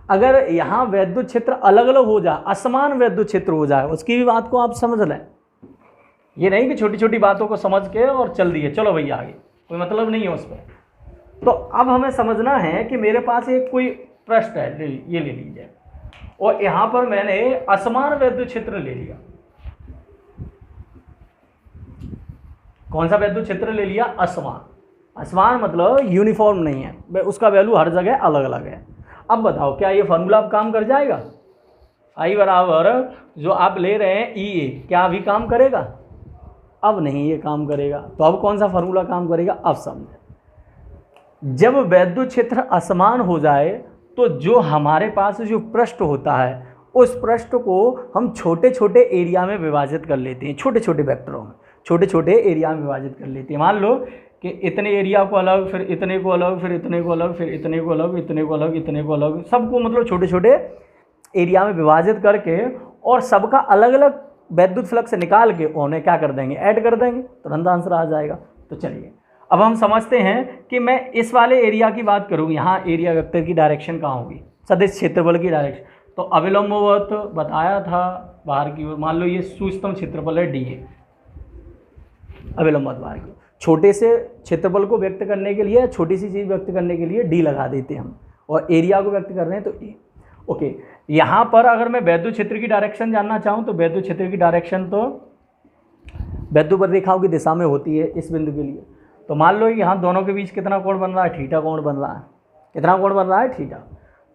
अगर यहाँ वैद्युत क्षेत्र अलग अलग हो जाए, असमान वैद्युत क्षेत्र हो जाए, उसकी भी बात को आप समझ लें। ये नहीं कि छोटी छोटी बातों को समझ के और चल दिए, चलो भैया आगे, कोई मतलब नहीं है उस पर। तो अब हमें समझना है कि मेरे पास एक कोई पृष्ठ है, ये ले लीजिए, और यहाँ पर मैंने असमान वैद्युत क्षेत्र ले लिया। कौन सा वैद्युत क्षेत्र ले लिया? असमान। असमान मतलब यूनिफॉर्म नहीं है, उसका वैल्यू हर जगह अलग अलग है। अब बताओ क्या ये फॉर्मूला अब काम कर जाएगा? आई बराबर जो आप ले रहे हैं ई ए, क्या अभी काम करेगा? अब नहीं ये काम करेगा। तो अब कौन सा फॉर्मूला काम करेगा? अब समझे। जब वैद्युत क्षेत्र असमान हो जाए तो जो हमारे पास जो पृष्ठ होता है उस पृष्ठ को हम छोटे छोटे एरिया में विभाजित कर लेते हैं, छोटे छोटे वेक्टरों में, छोटे छोटे एरिया में विभाजित कर लेते हैं। मान लो कि इतने एरिया को अलग, फिर इतने को अलग, फिर इतने को अलग, फिर इतने को अलग, इतने को अलग, इतने को अलग, सबको मतलब छोटे छोटे एरिया में विभाजित करके और सबका अलग अलग वैद्युत फ्लक्स निकाल के उन्हें क्या कर देंगे? ऐड कर देंगे, तुरंत आंसर आ जाएगा। तो चलिए अब हम समझते हैं कि मैं इस वाले एरिया की बात करूँ, यहाँ एरिया वेक्टर की डायरेक्शन कहाँ होगी? सदिश क्षेत्रफल की डायरेक्शन। तो अविलंबवत बताया था बाहर की ओर, मान लो ये सुस्तम क्षेत्रफल है डी ए, अविलंबवत बाहर की। छोटे से क्षेत्रफल को व्यक्त करने के लिए, छोटी सी चीज़ व्यक्त करने के लिए डी लगा देते हैं हम, और एरिया को व्यक्त कर रहे हैं तो ए। ओके, यहाँ पर अगर मैं वैद्युत क्षेत्र की डायरेक्शन जानना चाहूँ तो वैद्युत क्षेत्र की डायरेक्शन तो वैद्युत रेखाओं की दिशा में होती है इस बिंदु के लिए। तो मान लो यहाँ दोनों के बीच कितना कोण बन रहा है? थीटा कोण बन रहा है। कितना कोण बन रहा है? थीटा।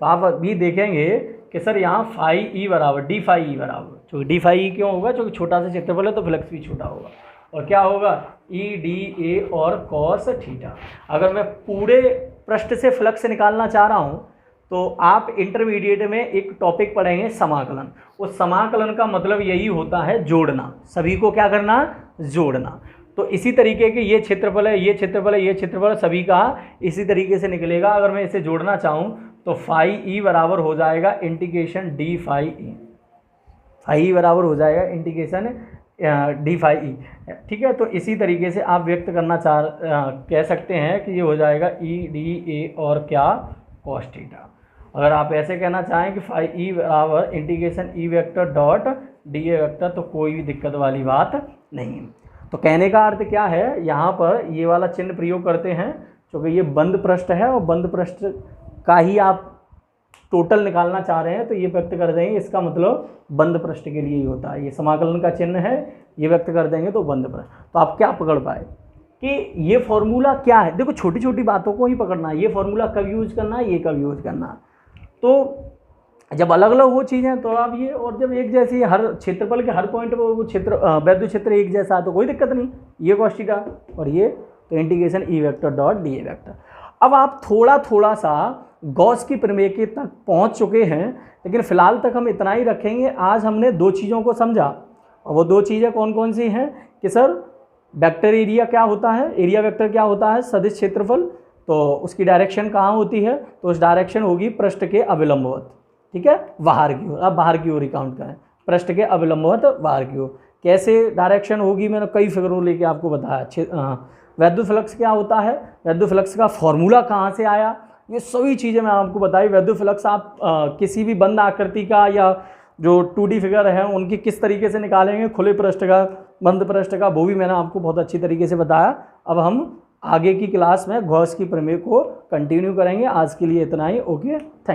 तो आप अभी देखेंगे कि सर यहाँ फाई ई बराबर डी फाई ई बराबर, क्योंकि डी फाई ई क्यों होगा? क्योंकि छोटा सा क्षेत्रफल है तो फ्लक्स भी छोटा होगा। और क्या होगा? ई डी ए और कॉस थीटा। अगर मैं पूरे पृष्ठ से फ्लक्स निकालना चाह रहा हूँ तो आप इंटरमीडिएट में एक टॉपिक पढ़ेंगे समाकलन। उस समाकलन का मतलब यही होता है जोड़ना, सभी को क्या करना? जोड़ना। तो इसी तरीके के ये क्षेत्रफल है, ये क्षेत्रफल है, ये क्षेत्रफल, सभी का इसी तरीके से निकलेगा। अगर मैं इसे जोड़ना चाहूँ तो फाई ई बराबर हो जाएगा integration D phi E, phi E बराबर हो जाएगा इंटीग्रेशन डी फाई ई। ठीक है, तो इसी तरीके से आप व्यक्त करना कह सकते हैं कि ये हो जाएगा ई डी ए और क्या? Cos theta. अगर आप ऐसे कहना चाहें कि फाई ई बराबर integration E vector dot D A vector, तो कोई भी दिक्कत वाली बात नहीं है। तो कहने का अर्थ क्या है? यहाँ पर ये वाला चिन्ह प्रयोग करते हैं क्योंकि ये बंद पृष्ठ है और बंद पृष्ठ का ही आप टोटल निकालना चाह रहे हैं, तो ये व्यक्त कर देंगे, इसका मतलब बंद पृष्ठ के लिए ही होता है। ये समाकलन का चिन्ह है, ये व्यक्त कर देंगे तो बंद पृष्ठ। तो आप क्या पकड़ पाए कि ये फॉर्मूला क्या है? देखो छोटी छोटी बातों को ही पकड़ना है, ये फॉर्मूला कब यूज करना है, ये कब यूज करना है। तो जब अलग अलग हो चीज़ें तो आप ये, और जब एक जैसी हर क्षेत्रफल के हर पॉइंट पर वो क्षेत्र वैद्युत क्षेत्र एक जैसा है तो कोई दिक्कत नहीं, ये कॉस थीटा और ये, तो integration E vector dot D A vector. अब आप थोड़ा थोड़ा सा गॉस की प्रमेय के तक पहुंच चुके हैं, लेकिन फिलहाल तक हम इतना ही रखेंगे। आज हमने दो चीज़ों को समझा, और वो दो चीज़ें कौन कौन सी हैं कि सर वेक्टर एरिया क्या होता है, एरिया वेक्टर क्या होता है, सदिश क्षेत्रफल, तो उसकी डायरेक्शन कहाँ होती है? तो उस डायरेक्शन होगी पृष्ठ के अविलंबवत। ठीक है, बाहर की ओर। अब बाहर की ओर ही काउंट करें, पृष्ठ के अविलंबवत बाहर की ओर। कैसे डायरेक्शन होगी मैंने कई फिगरों लेके आपको बताया। वैद्युत फ्लक्स क्या होता है, वैद्युत फ्लक्स का फॉर्मूला कहाँ से आया, ये सभी चीज़ें मैं आपको बताई। वैद्युत फ्लक्स आप किसी भी बंद आकृति का या जो 2D फिगर है उनकी किस तरीके से निकालेंगे, खुले पृष्ठ का, बंद पृष्ठ का, वो भी मैंने आपको बहुत अच्छी तरीके से बताया। अब हम आगे की क्लास में गॉस की प्रमेय को कंटिन्यू करेंगे। आज के लिए इतना ही। Okay, thank you.